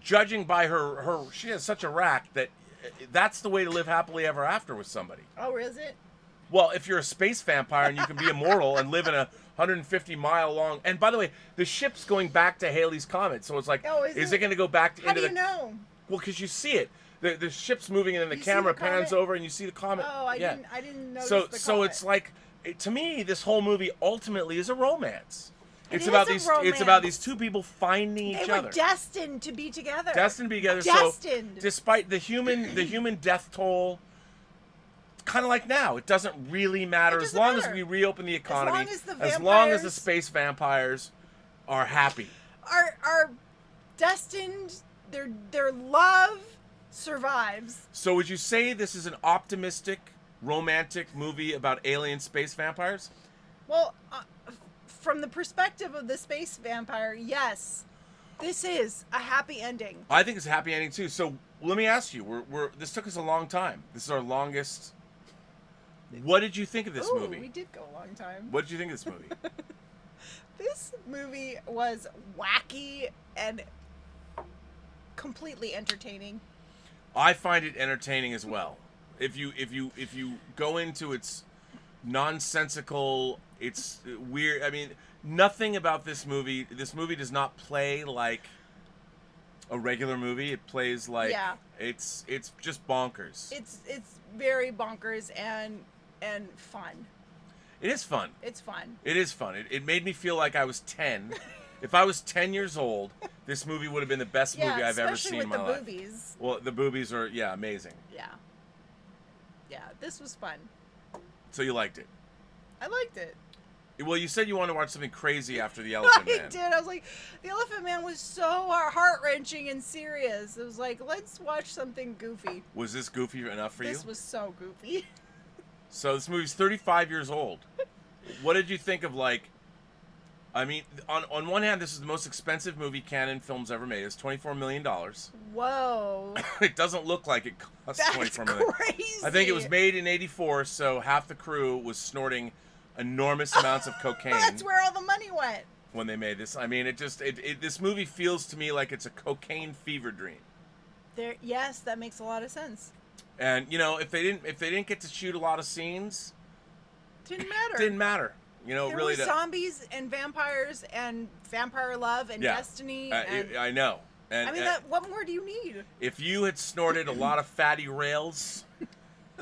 judging by her, she has such a rack that's the way to live happily ever after with somebody. Oh, is it? Well, if you're a space vampire and you can be immortal and live in a 150-mile long... And by the way, the ship's going back to Halley's Comet, so it's like, is it going to go back into the... How do you know? Well, because you see it. The ship's moving and then the camera pans over and you see the comet. Oh, I didn't notice the comet. So it's like, to me, this whole movie ultimately is a romance. It's about these two people finding each other. They were destined to be together. Destined. So despite the human death toll, kind of like now, it doesn't really matter as long as we reopen the economy. As long as the space vampires are happy. Are destined. Their love survives. So would you say this is an optimistic, romantic movie about alien space vampires? Well. From the perspective of the space vampire, yes, this is a happy ending. I think it's a happy ending too. So let me ask you: this took us a long time. This is our longest. What did you think of this movie? We did go a long time. What did you think of this movie? This movie was wacky and completely entertaining. I find it entertaining as well. If you go into its nonsensical, it's weird. I mean, nothing about this movie. This movie does not play like a regular movie. It plays like it's just bonkers. It's very bonkers and fun. It is fun. It's fun. It is fun. It made me feel like I was 10. If I was 10 years old, this movie would have been the best movie I've ever seen in my life. Especially with the boobies. Well, the boobies are, amazing. Yeah. Yeah, this was fun. So you liked it? I liked it. Well, you said you wanted to watch something crazy after The Elephant Man. I did. I was like, The Elephant Man was so heart-wrenching and serious. It was like, let's watch something goofy. Was this goofy enough for you? This was so goofy. So this movie's 35 years old. What did you think of, like... I mean, on one hand, this is the most expensive movie Canon Films ever made. It's $24 million. Whoa. It doesn't look like it cost $24 million. That's crazy. I think it was made in 84, so half the crew was snorting enormous amounts of cocaine. That's where all the money went. When they made this. I mean, this movie feels to me like it's a cocaine fever dream. Yes, that makes a lot of sense. And, you know, if they didn't get to shoot a lot of scenes... Didn't matter. Didn't matter. You know, there really, were zombies and vampires and vampire love and destiny. And, I know. And, I mean, what more do you need? If you had snorted a lot of fatty rails,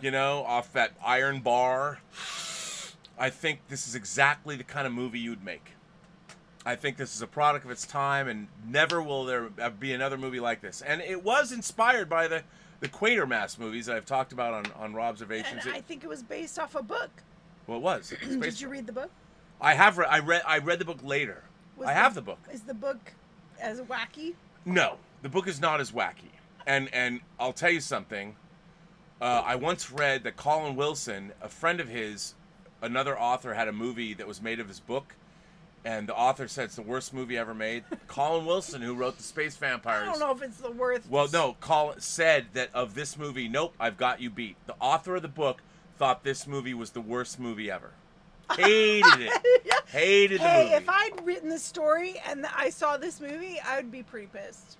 you know, off that iron bar, I think this is exactly the kind of movie you'd make. I think this is a product of its time, and never will there be another movie like this. And it was inspired by the Quatermass movies that I've talked about on Robservations. And I think it was based off a book. Well, it was. Did you read the book? I have. I read the book later. I have the book. Is the book as wacky? No, the book is not as wacky. And I'll tell you something. I once read that Colin Wilson, a friend of his, another author, had a movie that was made of his book, and the author said it's the worst movie ever made. Colin Wilson, who wrote The Space Vampires. I don't know if it's the worst. Well, no, Colin said that of this movie, nope, I've got you beat. The author of the book thought this movie was the worst movie ever. Hated it. Hated the movie. Hey, if I'd written the story and I saw this movie, I would be pretty pissed.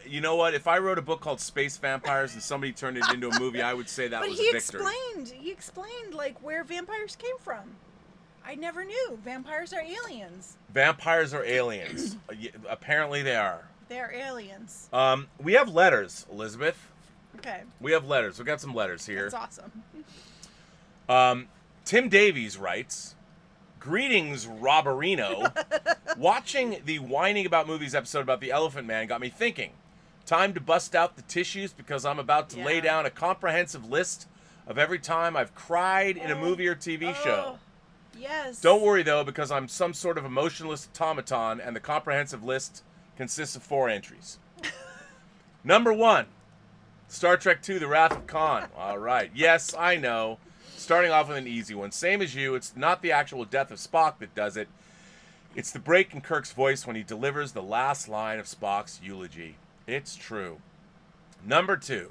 You know what? If I wrote a book called Space Vampires and somebody turned it into a movie, I would say that was a victory. He explained like where vampires came from. I never knew. Vampires are aliens. Vampires are aliens. Apparently they are. They're aliens. We have letters, Elizabeth. Okay. We have letters. We got some letters here. That's awesome. Tim Davies writes, "Greetings, Robberino. Watching the Whining About Movies episode about the Elephant Man got me thinking. Time to bust out the tissues because I'm about to lay down a comprehensive list of every time I've cried in a movie or TV show. Yes. Don't worry, though, because I'm some sort of emotionless automaton, and the comprehensive list consists of 4 entries. Number 1, Star Trek II, The Wrath of Khan. All right. Yes, I know. Starting off with an easy one. Same as you, it's not the actual death of Spock that does it. It's the break in Kirk's voice when he delivers the last line of Spock's eulogy. It's true. Number 2,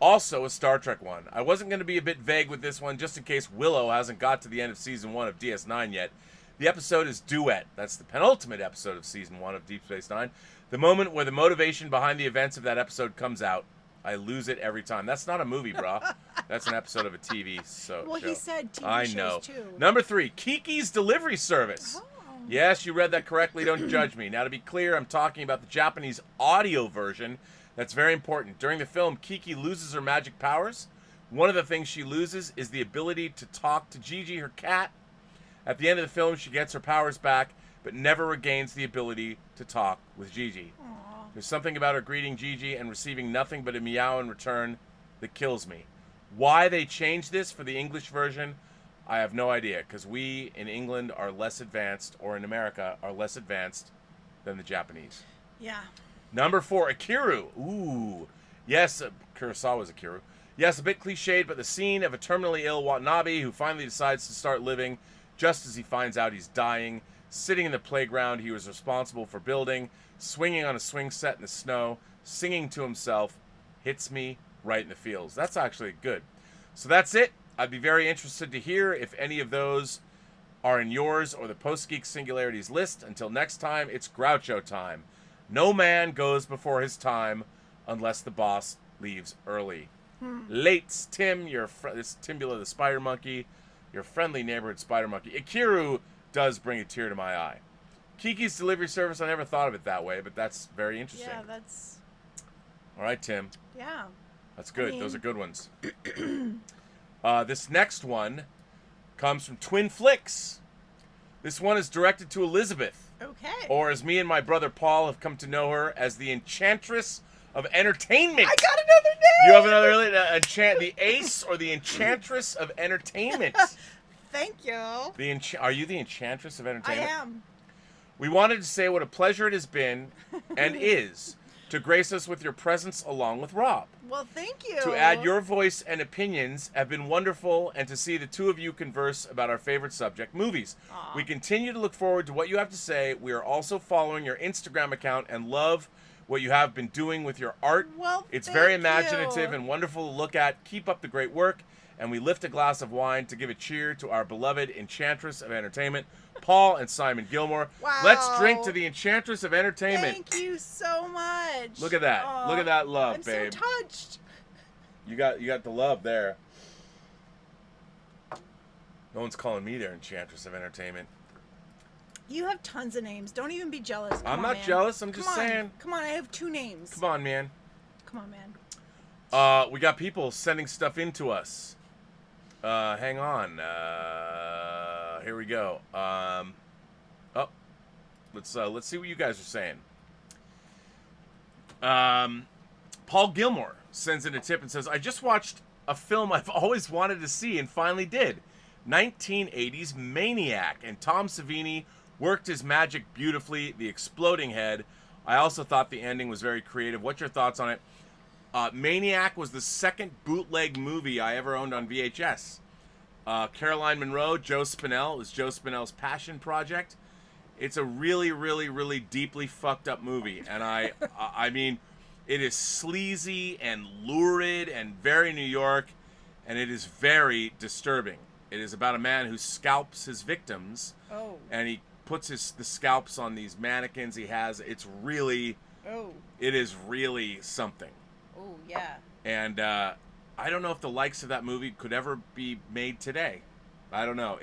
also a Star Trek one. I wasn't going to be a bit vague with this one just in case Willow hasn't got to the end of Season 1 of DS9 yet. The episode is Duet. That's the penultimate episode of Season 1 of Deep Space Nine. The moment where the motivation behind the events of that episode comes out, I lose it every time. That's not a movie, brah. That's an episode of a TV show. Well, he said TV I shows know. too. Number 3, Kiki's Delivery Service. Oh. Yes, you read that correctly. Don't judge me. Now, to be clear, I'm talking about the Japanese audio version. That's very important. During the film, Kiki loses her magic powers. One of the things she loses is the ability to talk to Gigi, her cat. At the end of the film, she gets her powers back, but never regains the ability to talk with Gigi. Aww. There's something about her greeting Gigi and receiving nothing but a meow in return that kills me. Why they changed this for the English version, I have no idea, because we in England are less advanced, or in America are less advanced than the Japanese. Yeah. Number 4, Akira. Ooh. Yes, Kurosawa's Akira. Yes, a bit cliched, but the scene of a terminally ill Watanabe who finally decides to start living just as he finds out he's dying, sitting in the playground he was responsible for building, swinging on a swing set in the snow, singing to himself, hits me right in the feels. That's actually good. So that's it. I'd be very interested to hear if any of those are in yours or the Post-Geek Singularities list. Until next time, it's Groucho time. No man goes before his time unless the boss leaves early. Lates, Tim, this Timbula the Spider Monkey, your friendly neighborhood Spider Monkey. Akira does bring a tear to my eye. Kiki's Delivery Service, I never thought of it that way, but that's very interesting. Yeah, that's... All right, Tim. Yeah. That's good. I mean... Those are good ones. This next one comes from Twin Flicks. This one is directed to Elizabeth, Okay. or as me and my brother Paul have come to know her, as the Enchantress of Entertainment. I got another name. You have another really the Ace or the Enchantress of Entertainment. Thank you. Are you the Enchantress of Entertainment? I am. We wanted to say what a pleasure it has been and is to grace us with your presence along with Rob. Well, thank you. To add your voice and opinions have been wonderful, and to see the two of you converse about our favorite subject, movies. Aw. We continue to look forward to what you have to say. We are also following your Instagram account and love what you have been doing with your art. Well, it's thank very you. imaginative and wonderful to look at. Keep up the great work, and we lift a glass of wine to give a cheer to our beloved Enchantress of Entertainment, Paul and Simon Gilmore. Wow. Let's drink to the Enchantress of Entertainment. Thank you so much. Look at that. Aw, Look at that love, I'm babe. so touched. You got the love there. No one's calling me their Enchantress of Entertainment. You have tons of names. Don't even be jealous. I'm Come not on, man. jealous. I'm Come just on. saying. Come on, I have 2 names. Come on, man. Come on, man. We got people sending stuff in to us. Hang on. Here we go. Let's see what you guys are saying. Paul Gilmore sends in a tip and says, I just watched a film I've always wanted to see and finally did. 1980s Maniac, and Tom Savini worked his magic beautifully. The exploding head. I also thought the ending was very creative. What's your thoughts on it? Maniac was the second bootleg movie I ever owned on VHS. Caroline Munro, Joe Spinell. It was Joe Spinell's passion project. It's a really, really, really deeply fucked up movie. And I mean, it is sleazy and lurid and very New York. And it is very disturbing. It is about a man who scalps his victims. Oh. And he puts the scalps on these mannequins he has. It's really... Oh. It is really something. Oh, yeah. And I don't know if the likes of that movie could ever be made today. I don't know.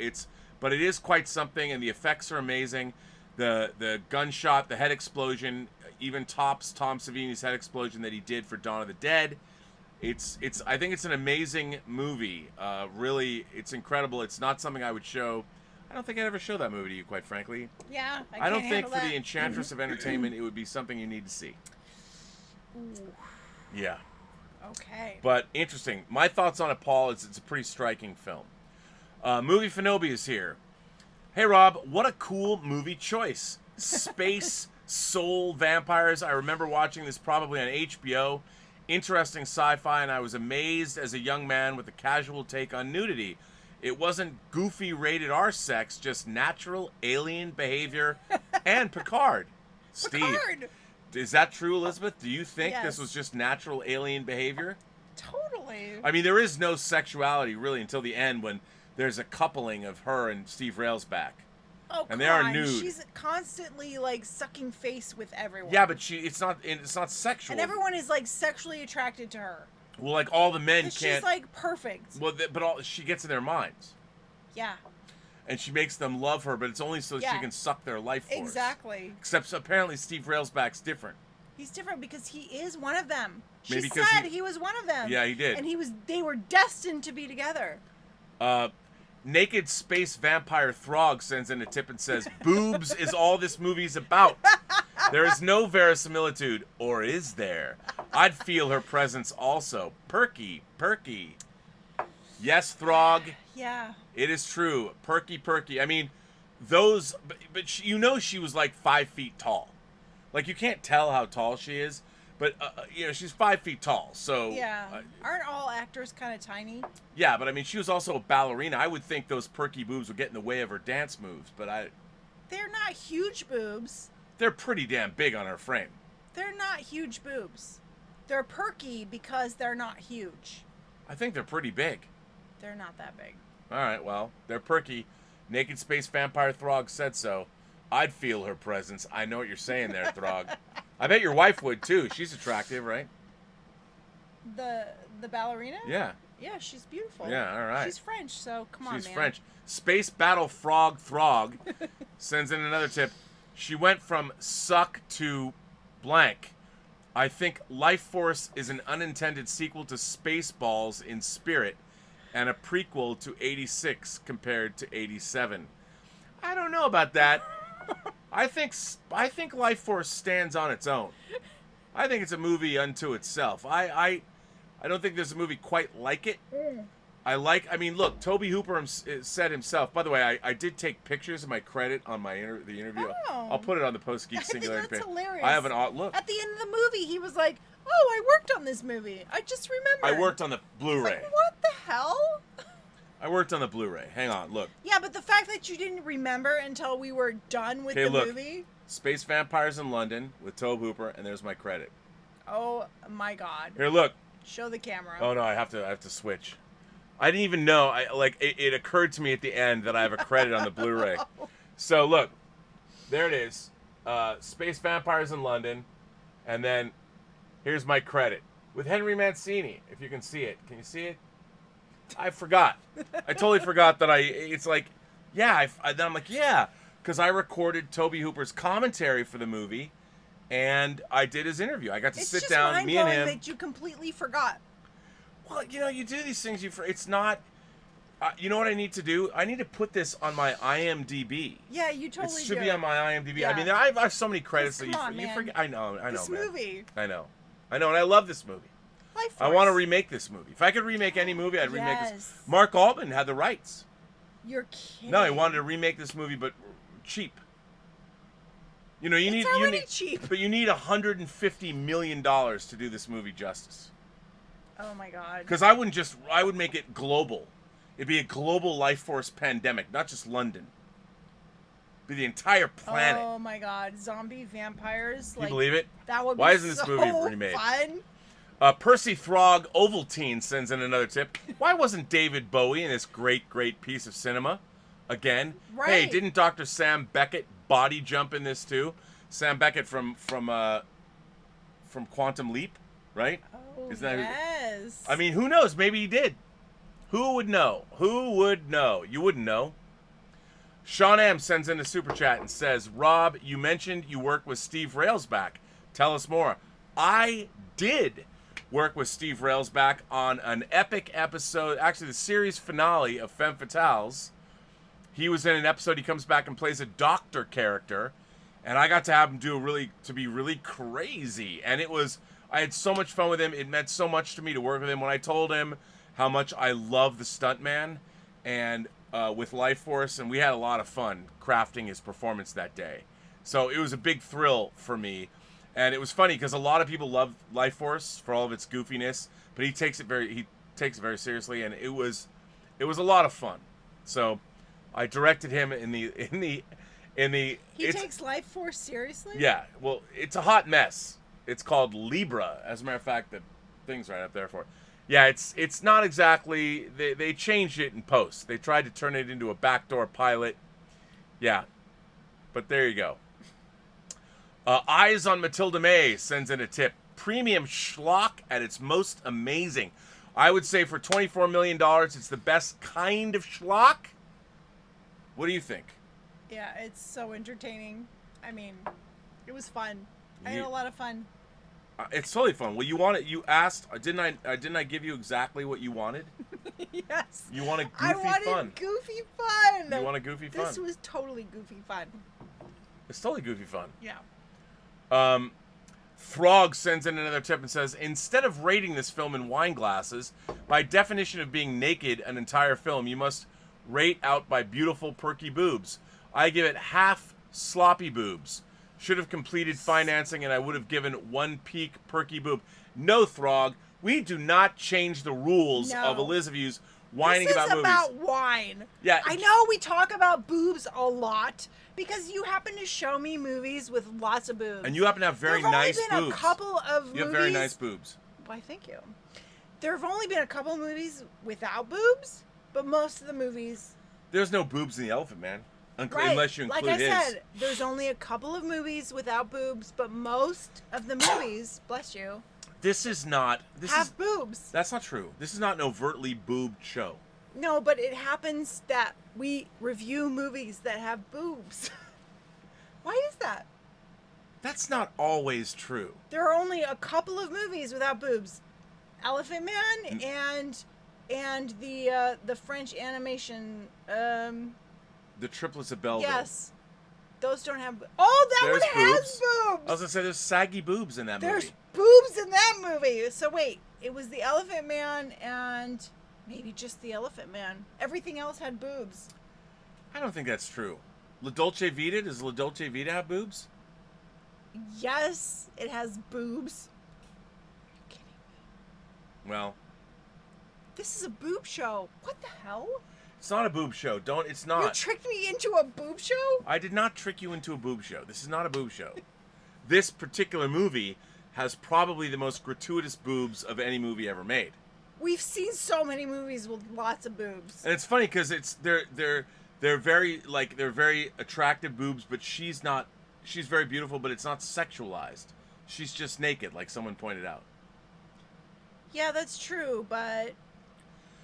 But it is quite something, and the effects are amazing. The gunshot, the head explosion, even tops Tom Savini's head explosion that he did for Dawn of the Dead. I think it's an amazing movie. Really, it's incredible. It's not something I would show. I don't think I'd ever show that movie to you, quite frankly. Yeah, I don't think for the Enchantress of Entertainment it would be something you need to see. Ooh. Yeah. Okay. But interesting. My thoughts on it, Paul, is it's a pretty striking film. Movie Fanobi is here. Hey, Rob, what a cool movie choice. Space, soul, vampires. I remember watching this probably on HBO. Interesting sci-fi, and I was amazed as a young man with a casual take on nudity. It wasn't goofy rated R sex, just natural alien behavior and Picard. Steve. Picard! Is that true, Elizabeth? Do you think Yes. this was just natural alien behavior? Totally. I mean, there is no sexuality really until the end when there's a coupling of her and Steve Railsback. Oh, And come they are on. nude. She's constantly like sucking face with everyone. Yeah, but it's not sexual. And everyone is like sexually attracted to her. Well, like all the men 'Cause can't. she's like perfect. Well, she gets in their minds, Yeah. and she makes them love her, but it's only so she Yeah. can suck their life force. Exactly. Except apparently Steve Railsback's different. He's different because he is one of them. She Maybe because said he was one of them. Yeah, he did. And they were destined to be together. Naked Space Vampire Throg sends in a tip and says, boobs is all this movie's about. There is no verisimilitude, or is there? I'd feel her presence also. Perky. Yes, Throg, Yeah. it is true. Perky. I mean, but she was like 5 feet tall. Like, you can't tell how tall she is, but, she's 5 feet tall, so... Yeah. Aren't all actors kind of tiny? Yeah, but I mean, she was also a ballerina. I would think those perky boobs would get in the way of her dance moves, but They're not huge boobs. they're pretty damn big on her frame. They're not huge boobs. They're perky because they're not huge. I think they're pretty big. They're not that big. All right, well, they're perky. Naked Space Vampire Throg said so. I'd feel her presence. I know what you're saying there, Throg. I bet your wife would, too. She's attractive, right? The ballerina? Yeah. Yeah, she's beautiful. Yeah, all right. She's French, so come on, man. She's French. Space Battle Frog Throg sends in another tip. She went from suck to blank. I think Life Force is an unintended sequel to Spaceballs in spirit and a prequel to 86 compared to 87. I don't know about that. I think Life Force stands on its own. I think it's a movie unto itself. I don't think there's a movie quite like it. I mean, look, Tobe Hooper said himself. By the way, I did take pictures of my credit on the interview. Oh. I'll put it on the Post-Geek Singularity That's page. hilarious. I have an look. At the end of the movie, he was like, "Oh, I worked on this movie. I just remembered." I worked on the Blu-ray. Like, what the hell? I worked on the Blu-ray. Hang on, look. Yeah, but the fact that you didn't remember until we were done with the movie. Space Vampires in London with Tobe Hooper, and there's my credit. Oh my God. Here, look. Show the camera. Oh no, I have to switch. I didn't even know. It occurred to me at the end that I have a credit on the Blu-ray. So look, there it is. Space Vampires in London, and then here's my credit with Henry Mancini. If you can see it, can you see it? I forgot. I totally forgot that it's like, yeah. Then I'm like, yeah, because I recorded Tobe Hooper's commentary for the movie, and I did his interview. I got to sit down, me and him. That you completely forgot. Well, you do these things. It's not. You know what I need to do? I need to put this on my IMDb. Yeah, you totally. It should be on my IMDb. Yeah. I mean, I have so many credits that you forget. I know, this man. movie. I know, and I love this movie. Life I want to remake this movie. If I could remake any movie, I'd remake this. Mark Altman had the rights. You're kidding. No, he wanted to remake this movie, but cheap. You know, you need cheap. But you need $150 million to do this movie justice. Oh my God. Because I would make it global. It'd be a global life force pandemic, not just London. It'd be the entire planet. Oh my God. Zombie vampires. Can you believe it? That would be Why isn't this movie remade? Fun. Percy Throg Ovaltine sends in another tip. Why wasn't David Bowie in this great piece of cinema? Again. Right. Hey, didn't Dr. Sam Beckett body jump in this too? Sam Beckett from Quantum Leap, right? Oh, Isn't that yes. I mean, who knows? Maybe he did. Who would know? Who would know? You wouldn't know. Sean M sends in a super chat and says, Rob, you mentioned you work with Steve Railsback. Tell us more. I did work with Steve Railsback on an epic episode, actually the series finale of Femme Fatales. He was in an episode, he comes back and plays a doctor character, and I got to have him be really crazy. And I had so much fun with him. It meant so much to me to work with him. When I told him how much I love the stuntman and with Life Force, and we had a lot of fun crafting his performance that day. So it was a big thrill for me. And it was funny because a lot of people love Life Force for all of its goofiness, but he takes it very seriously, and it was a lot of fun. So I directed him in the. He takes Life Force seriously? Yeah. Well, it's a hot mess. It's called Libra. As a matter of fact, the thing's right up there for it. Yeah, it's not exactly. They changed it in post. They tried to turn it into a backdoor pilot. Yeah, but there you go. Eyes on Matilda May sends in a tip. Premium schlock at its most amazing. I would say for $24 million, it's the best kind of schlock. What do you think? Yeah, it's so entertaining. I mean, it was fun. I had a lot of fun. It's totally fun. Well, you want it. You asked. Didn't I give you exactly what you wanted? Yes. You wanted goofy I wanted fun. Goofy fun. You want a goofy fun. This was totally goofy fun. It's totally goofy fun. Yeah. Throg sends in another tip and says, instead of rating this film in wine glasses, by definition of being naked an entire film, you must rate out by beautiful, perky boobs. I give it half sloppy boobs. Should have completed financing and I would have given one peak perky boob. No, Throg, we do not change the rules of Elizabeth's whining about movies. This is about wine. Yeah. I know we talk about boobs a lot because you happen to show me movies with lots of boobs. And you happen to have very nice boobs. There have only been a couple of movies. You have very nice boobs. Why, thank you. There have only been a couple of movies without boobs, but most of the movies... There's no boobs in The Elephant Man. Right. Unless you include like I his. said, there's only a couple of movies without boobs, but most of the movies, bless you, have boobs. That's not true. This is not an overtly boobed show. No, but it happens that we review movies that have boobs. Why is that? That's not always true. There are only a couple of movies without boobs. Elephant Man and the French animation The Triplets of Belleville. Yes. Those don't have... Oh, that There's one has boobs. boobs! I was gonna say there's saggy boobs in that There's movie. boobs in that movie. So wait, it was the Elephant Man and maybe just the Elephant Man. Everything else had boobs. I don't think that's true. La Dolce Vita, does La Dolce Vita have boobs? Yes, it has boobs. You're kidding me. Well, This is a boob show. What the hell? it's not a boob show. It's You not. tricked me into a boob show? I did not trick you into a boob show. This is not a boob show. This particular movie has probably the most gratuitous boobs of any movie ever made. We've seen so many movies with lots of boobs. And it's funny because they're very attractive boobs, but she's very beautiful, but it's not sexualized. She's just naked, like someone pointed out. Yeah, that's true, but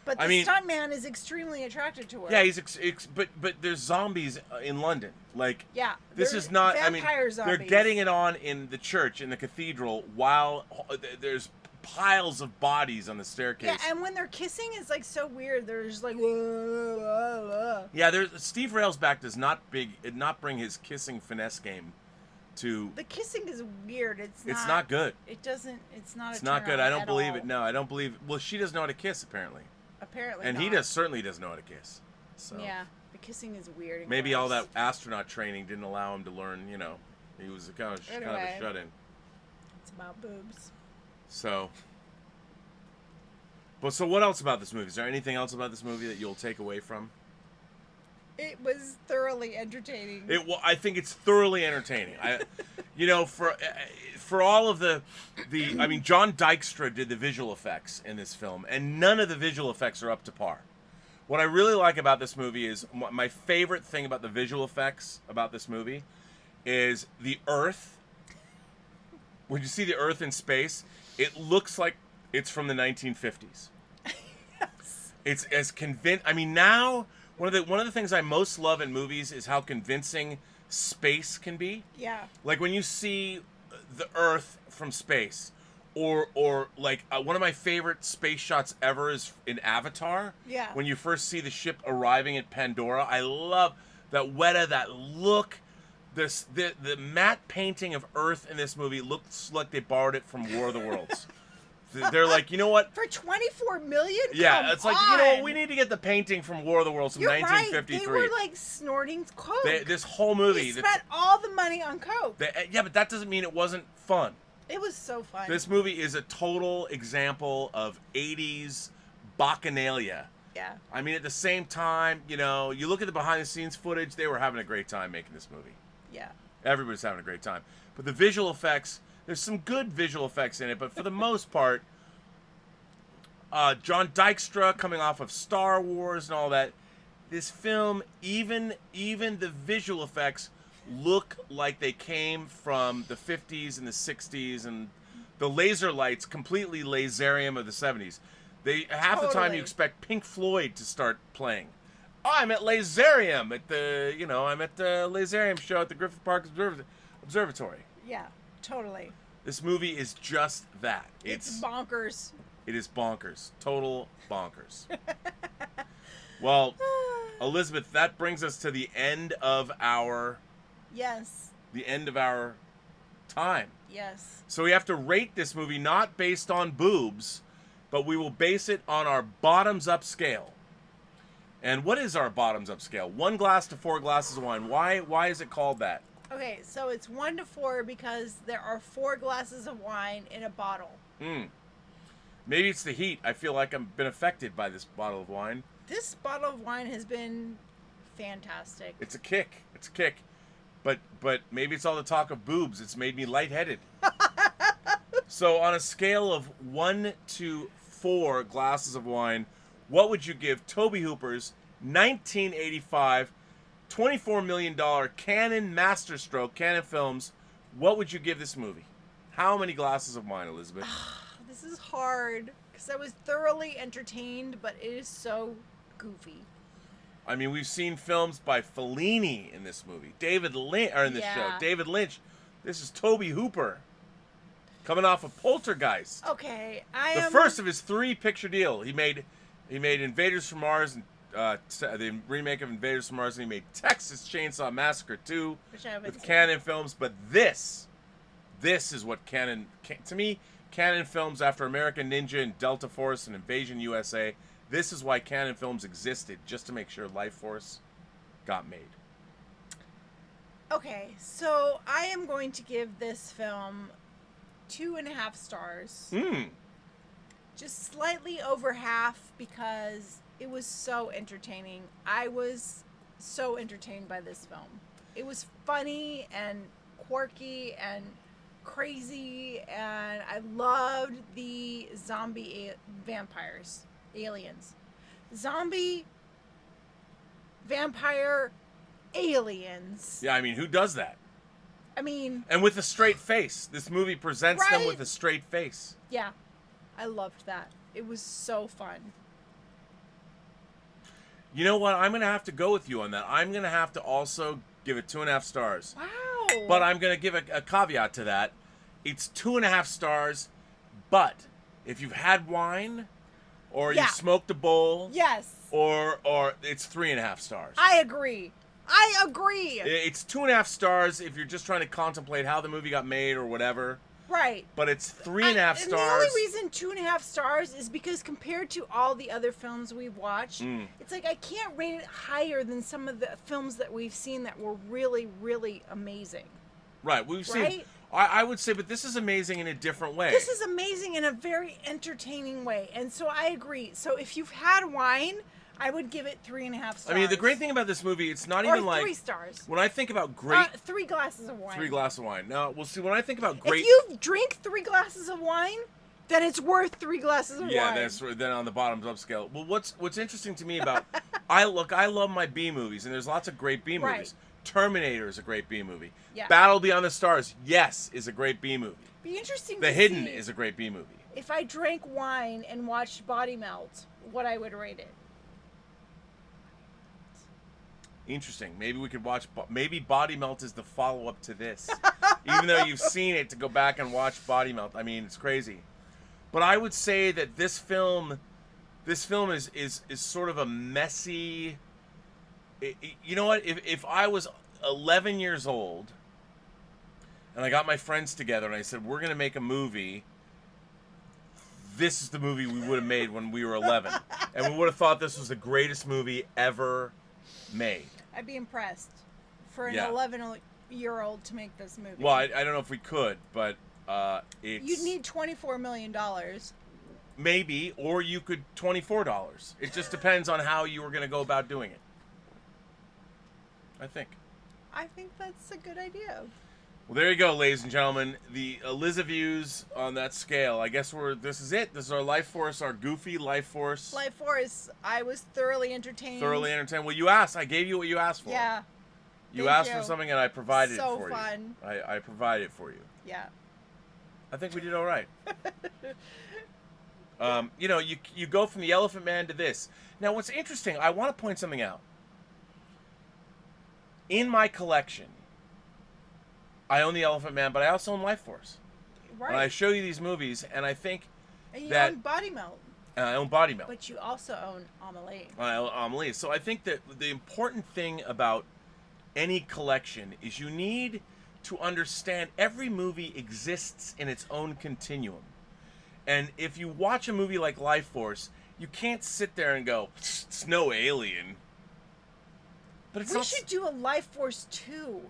the stuntman is extremely attracted to her. Yeah, but there's zombies in London. Like, yeah, this is not. vampire They're zombies. getting it on in the church, in the cathedral, while there's piles of bodies on the staircase. Yeah, and when they're kissing, it's like so weird. They're just like, Yeah, Steve Railsback does not bring his kissing finesse game to. The kissing is weird. It's not good. It doesn't. It's not. It's not good. I don't believe it. No, I don't believe. Well, she doesn't know how to kiss apparently. Apparently, and not. he certainly doesn't know how to kiss. So Yeah, the kissing is weird. And maybe all gross. that astronaut training didn't allow him to learn. You know, he was kind of a shut-in. It's about boobs. So. But so what else about this movie? Is there anything else about this movie that you'll take away from? It was thoroughly entertaining. I think it's thoroughly entertaining. For all of the I mean, John Dykstra did the visual effects in this film, and none of the visual effects are up to par. What I really like about this movie is my favorite thing about the visual effects about this movie is the Earth. When you see the Earth in space, it looks like it's from the 1950s. Yes. It's as convincing. I mean, now one of the things I most love in movies is how convincing space can be. Yeah. Like when you see the Earth from space, or like one of my favorite space shots ever is in Avatar. Yeah. When you first see the ship arriving at Pandora, I love that Weta, that look. The matte painting of Earth in this movie looks like they borrowed it from War of the Worlds. They're like, you know what? For $24 million? Yeah, Come it's like, on. you know what? We need to get the painting from War of the Worlds from You're 1953. Right. They were like snorting coke. This whole movie. They spent all the money on coke. Yeah, but that doesn't mean it wasn't fun. It was so fun. This movie is a total example of 80s bacchanalia. Yeah. I mean, at the same time, you know, you look at the behind-the-scenes footage, they were having a great time making this movie. Yeah. Everybody's having a great time. But the visual effects, there's some good visual effects in it, but for the most part, John Dykstra coming off of Star Wars and all that, this film, even the visual effects look like they came from the 50s and the 60s, and the laser lights completely laserium of the 70s. Half the time you expect Pink Floyd to start playing. Oh, I'm at Laserium at the Laserium show at the Griffith Park Observatory. Yeah, totally. This movie is just that. It's bonkers. It is bonkers. Total bonkers. Well, Elizabeth, that brings us to the end of our... Yes. The end of our time. Yes. So we have to rate this movie not based on boobs, but we will base it on our bottoms-up scale. And what is our bottoms-up scale? 1 glass to 4 glasses of wine. Why is it called that? Okay, so it's 1 to 4 because there are 4 glasses of wine in a bottle. Maybe it's the heat. I feel like I've been affected by this bottle of wine. This bottle of wine has been fantastic. It's a kick. It's a kick. But maybe it's all the talk of boobs. It's made me lightheaded. So on a scale of 1 to 4 glasses of wine, what would you give Tobe Hooper's 1985 $24 million Canon Masterstroke, Canon Films, what would you give this movie? How many glasses of wine, Elizabeth? This is hard because I was thoroughly entertained, but it is so goofy. I mean, we've seen films by Fellini in this movie. David Lynch, or in this show. David Lynch. This is Tobe Hooper, coming off of Poltergeist. Okay, The first of his 3-picture deal. He made Invaders from Mars and the remake of Invaders from Mars, and he made Texas Chainsaw Massacre 2 Which I haven't with seen. Cannon Films. But this is what to me, Cannon Films, after American Ninja and Delta Force and Invasion USA, this is why Cannon Films existed, just to make sure Life Force got made. Okay, so I am going to give this film 2.5 stars. Just slightly over half because it was so entertaining. I was so entertained by this film. It was funny and quirky and crazy, and I loved the zombie vampires, aliens. Zombie vampire aliens. Yeah, I mean, who does that? I mean... And with a straight face. This movie presents them with a straight face. Yeah. I loved that. It was so fun. You know what? I'm going to have to go with you on that. I'm going to have to also give it 2.5 stars. Wow. But I'm going to give a caveat to that. It's 2.5 stars, but if you've had wine or you smoked a bowl, yes, or it's 3.5 stars. I agree. It's 2.5 stars if you're just trying to contemplate how the movie got made or whatever. Right. But it's 3.5 stars. And the only reason 2.5 stars is because compared to all the other films we've watched, it's like I can't rate it higher than some of the films that we've seen that were really, really amazing. Right. We've seen. I would say, but this is amazing in a different way. This is amazing in a very entertaining way, and so I agree. So if you've had wine, I would give it 3.5 stars. I mean, the great thing about this movie, it's not or even like 3 stars. When I think about great, 3 glasses of wine. 3 glasses of wine. No, well, see, when I think about great, if you drink 3 glasses of wine, then it's worth 3 glasses of wine. Yeah, that's then on the bottom's upscale. Well, what's interesting to me about I love my B movies, and there's lots of great B movies. Right. Terminator is a great B movie. Yeah. Battle Beyond the Stars, yes, is a great B movie. Be interesting. The to Hidden see is a great B movie. If I drank wine and watched Body Melt, what I would rate it. Interesting. Maybe we could watch. Maybe Body Melt is the follow-up to this, even though you've seen it. To go back and watch Body Melt, I mean, it's crazy. But I would say that this film is sort of a messy. You know what? If I was 11 years old, and I got my friends together and I said we're gonna make a movie, this is the movie we would have made when we were 11, and we would have thought this was the greatest movie ever made. I'd be impressed for an 11-year-old to make this movie. Well, I don't know if we could, but it's... You'd need $24 million. Maybe, or you could $24. It just depends on how you were going to go about doing it. I think that's a good idea. Well, there you go, ladies and gentlemen. The Eliza views on that scale. I guess this is it. This is our Life Force, our goofy Life Force. Life Force. I was thoroughly entertained. Well, you asked. I gave you what you asked for. Yeah. You asked for something, and I provided it for you. So fun. I provided it for you. Yeah. I think we did all right. You go from the Elephant Man to this. Now, what's interesting, I want to point something out. In my collection, I own the Elephant Man, but I also own Life Force. Right. And I show you these movies, and I think and you that... own Body Melt. I own Body Melt. But you also own Amelie. I own Amelie. So I think that the important thing about any collection is you need to understand every movie exists in its own continuum. And if you watch a movie like Life Force, you can't sit there and go, it's no Alien. But we should do a Life Force 2.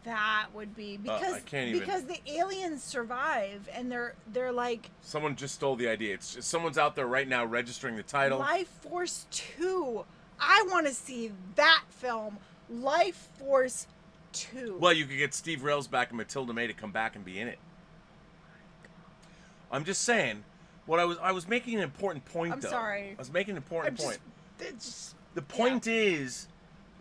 That would be because the aliens survive and they're like, someone just stole the idea. It's just, someone's out there right now registering the title. Life Force 2. I want to see that film, Life Force 2. Well, you could get Steve Rails back and Matilda May to come back and be in it. I'm just saying. What I was making an important point. I'm though. sorry. I was making an important point. The point point is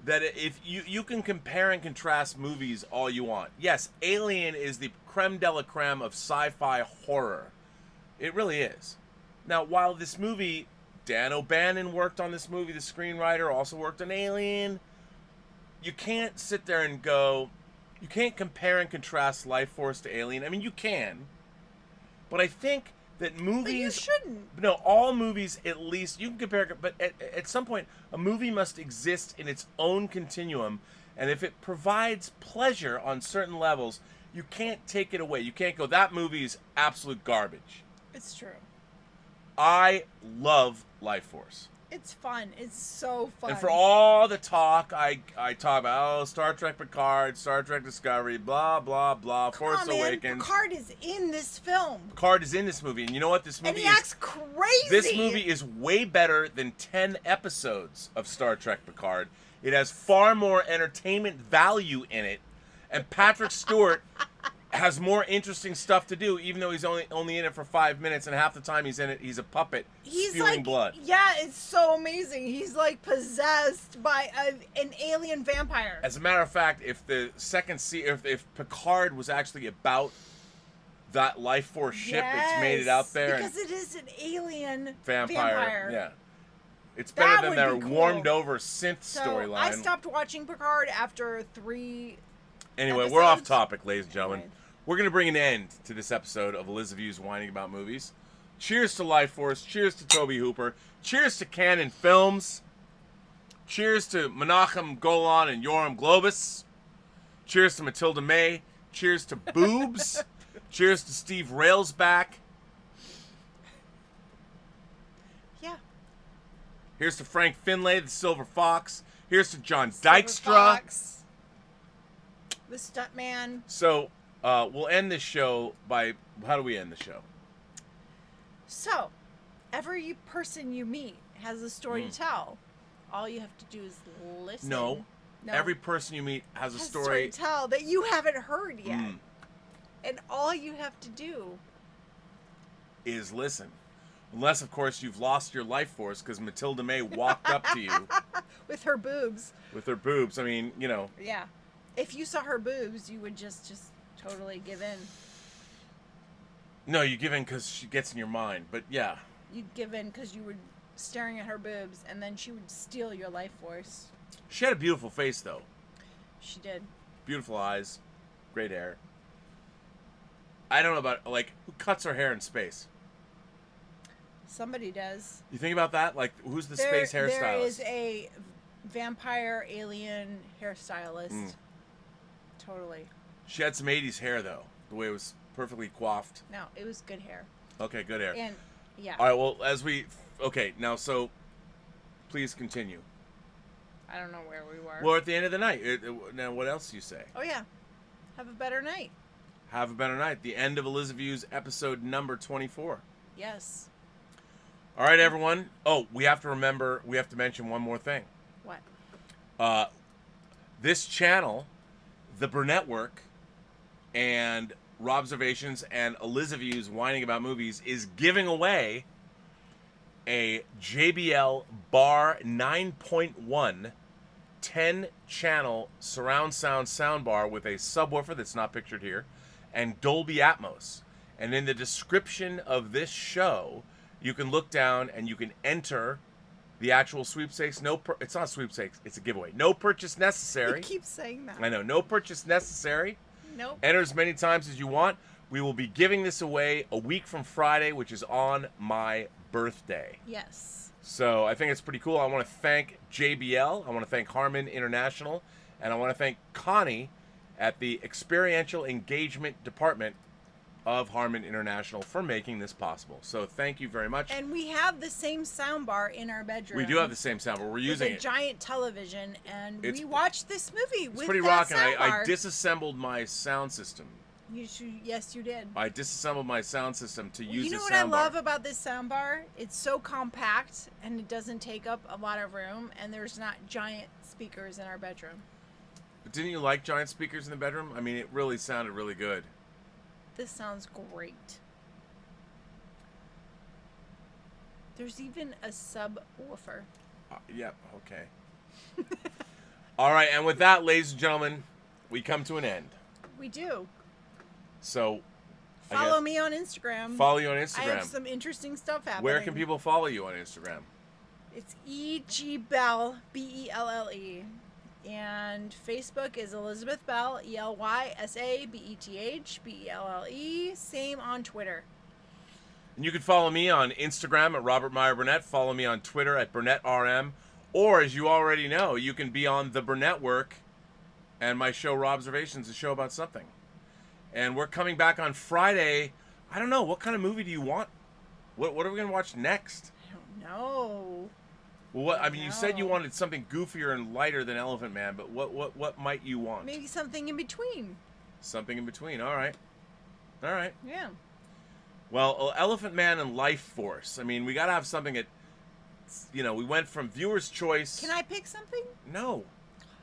that if you can compare and contrast movies all you want. Yes, Alien is the creme de la creme of sci-fi horror. It really is. Now, while this movie, Dan O'Bannon worked on this movie, the screenwriter also worked on Alien, you can't sit there and go, you can't compare and contrast Life Force to Alien. I mean, you can, but I think that But you movies. shouldn't. No, all movies at least you can compare, but at some point a movie must exist in its own continuum, and if it provides pleasure on certain levels, you can't take it away. You can't go, that movie is absolute garbage. It's true. I love Life Force. It's fun. It's so fun. And for all the talk I talk about, Star Trek Picard, Star Trek Discovery, blah, blah, blah, Force Awakens. Picard is in this film. Picard is in this movie, and you know what? This movie And he acts crazy. This movie is way better than 10 episodes of Star Trek Picard. It has far more entertainment value in it, and Patrick Stewart has more interesting stuff to do, even though he's only in it for 5 minutes, and half the time he's in it, he's a puppet spewing blood. Yeah, it's so amazing. He's like possessed by an alien vampire. As a matter of fact, if the second if Picard was actually about that Life Force ship that's made it out there, because it is an alien vampire. Yeah, it's That better than would their be cool. warmed over synth So storyline. I stopped watching Picard after 3. Anyway, we're off episodes. topic, ladies and gentlemen. Right. We're going to bring an end to this episode of Elizabeth's Whining About Movies. Cheers to Life Force. Cheers to Tobe Hooper. Cheers to Canon Films. Cheers to Menachem Golan and Yoram Globus. Cheers to Matilda May. Cheers to Boobs. Cheers to Steve Railsback. Yeah. Here's to Frank Finlay, the Silver Fox. Here's to John Silver Dykstra. Fox, the stuntman. So, we'll end this show by... How do we end the show? So, every person you meet has a story to tell. All you have to do is listen. No. Every person you meet has a story... to tell that you haven't heard yet. And all you have to do is listen. Unless, of course, you've lost your life force because Matilda May walked up to you with her boobs. with her boobs. I mean, you know. Yeah. If you saw her boobs, you would just totally give in. No, you give in because she gets in your mind. But yeah. You'd give in because you were staring at her boobs, and then she would steal your life force. She had a beautiful face, though. She did. Beautiful eyes. Great hair. I don't know about, like, who cuts her hair in space? Somebody does. You think about that? Like, who's the space hairstylist? There is a vampire alien hairstylist. Totally. She had some 80s hair, though. The way it was perfectly coiffed. No, it was good hair. Okay, good hair. And, yeah. All right, well, okay, now, so, please continue. I don't know where we were. Well, at the end of the night. Now, what else do you say? Oh, yeah. Have a better night. Have a better night. The end of Elizabeth's episode number 24. Yes. All right, everyone. Oh, we have to mention one more thing. What? This channel, the Burnettwork, and Robservations and Elizabeth's Whining About Movies is giving away a JBL Bar 9.1 10-channel surround sound soundbar with a subwoofer that's not pictured here and Dolby Atmos. And in the description of this show, you can look down and you can enter the actual sweepstakes. It's not a sweepstakes, it's a giveaway. No purchase necessary. You keep saying that. I know, no purchase necessary. Nope. Enter as many times as you want. We will be giving this away a week from Friday, which is on my birthday. Yes. So I think it's pretty cool. I want to thank JBL. I want to thank Harman International. And I want to thank Connie at the Experiential Engagement Department of Harman International for making this possible. So thank you very much. And we have the same soundbar in our bedroom. We do have the same soundbar. We're using with a giant television, and It's- we watched this movie It's with pretty that rocking. I soundbar. disassembled my sound system. Yes, you did. I disassembled my sound system to use You know this what soundbar. I love about this soundbar? It's so compact, and it doesn't take up a lot of room, and there's not giant speakers in our bedroom. But didn't you like giant speakers in the bedroom? I mean, it really sounded really good. This sounds great. There's even a subwoofer. Yep, okay. All right, and with that, ladies and gentlemen, we come to an end. We do. So, Follow me on Instagram. Follow you on I Instagram. have some interesting stuff happening. Where can people follow you on Instagram? It's EG Bell, Belle. And Facebook is Elizabeth Bell, ELYSABETH, BELLE. Same on Twitter. And you can follow me on Instagram at Robert Meyer Burnett. Follow me on Twitter at BurnettRM. Or, as you already know, you can be on the Burnettwork and my show, Robservations, a show about something. And we're coming back on Friday. I don't know. What kind of movie do you want? What are we going to watch next? I don't know. Well, you said you wanted something goofier and lighter than Elephant Man, but what might you want? Maybe something in between. Something in between. All right. Yeah. Well, Elephant Man and Life Force. I mean, we got to have something that, we went from viewer's choice. Can I pick something? No.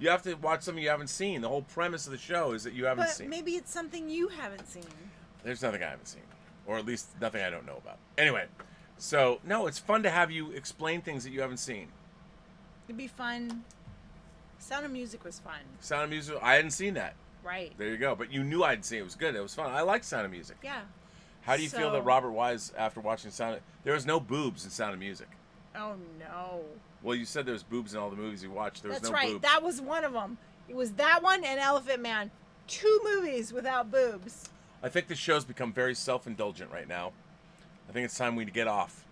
You have to watch something you haven't seen. The whole premise of the show is that you haven't seen. But maybe it's something you haven't seen. There's nothing I haven't seen. Or at least nothing I don't know about. Anyway, so, no, it's fun to have you explain things that you haven't seen. It'd be fun. Sound of Music was fun. Sound of Music, I hadn't seen that. Right. There you go. But you knew I'd seen it. It was good. It was fun. I like Sound of Music. Yeah. How do you feel that Robert Wise, after watching there was no boobs in Sound of Music? Oh, no. Well, you said there was boobs in all the movies you watched. There was That's no right. boobs. That was one of them. It was that one and Elephant Man. 2 movies without boobs. I think the show's become very self-indulgent right now. I think it's time we get off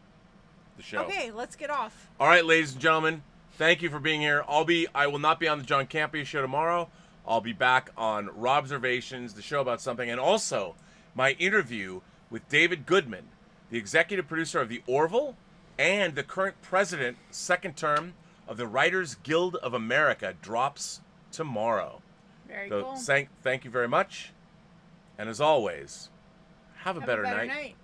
the show. Okay, let's get off. All right, ladies and gentlemen, thank you for being here. I will not be on the John Campea show tomorrow. I'll be back on Robservations, the show about something, and also my interview with David Goodman, the executive producer of The Orville and the current president, second term, of the Writers Guild of America, drops tomorrow. Very So cool. thank you very much. And as always, have a better night.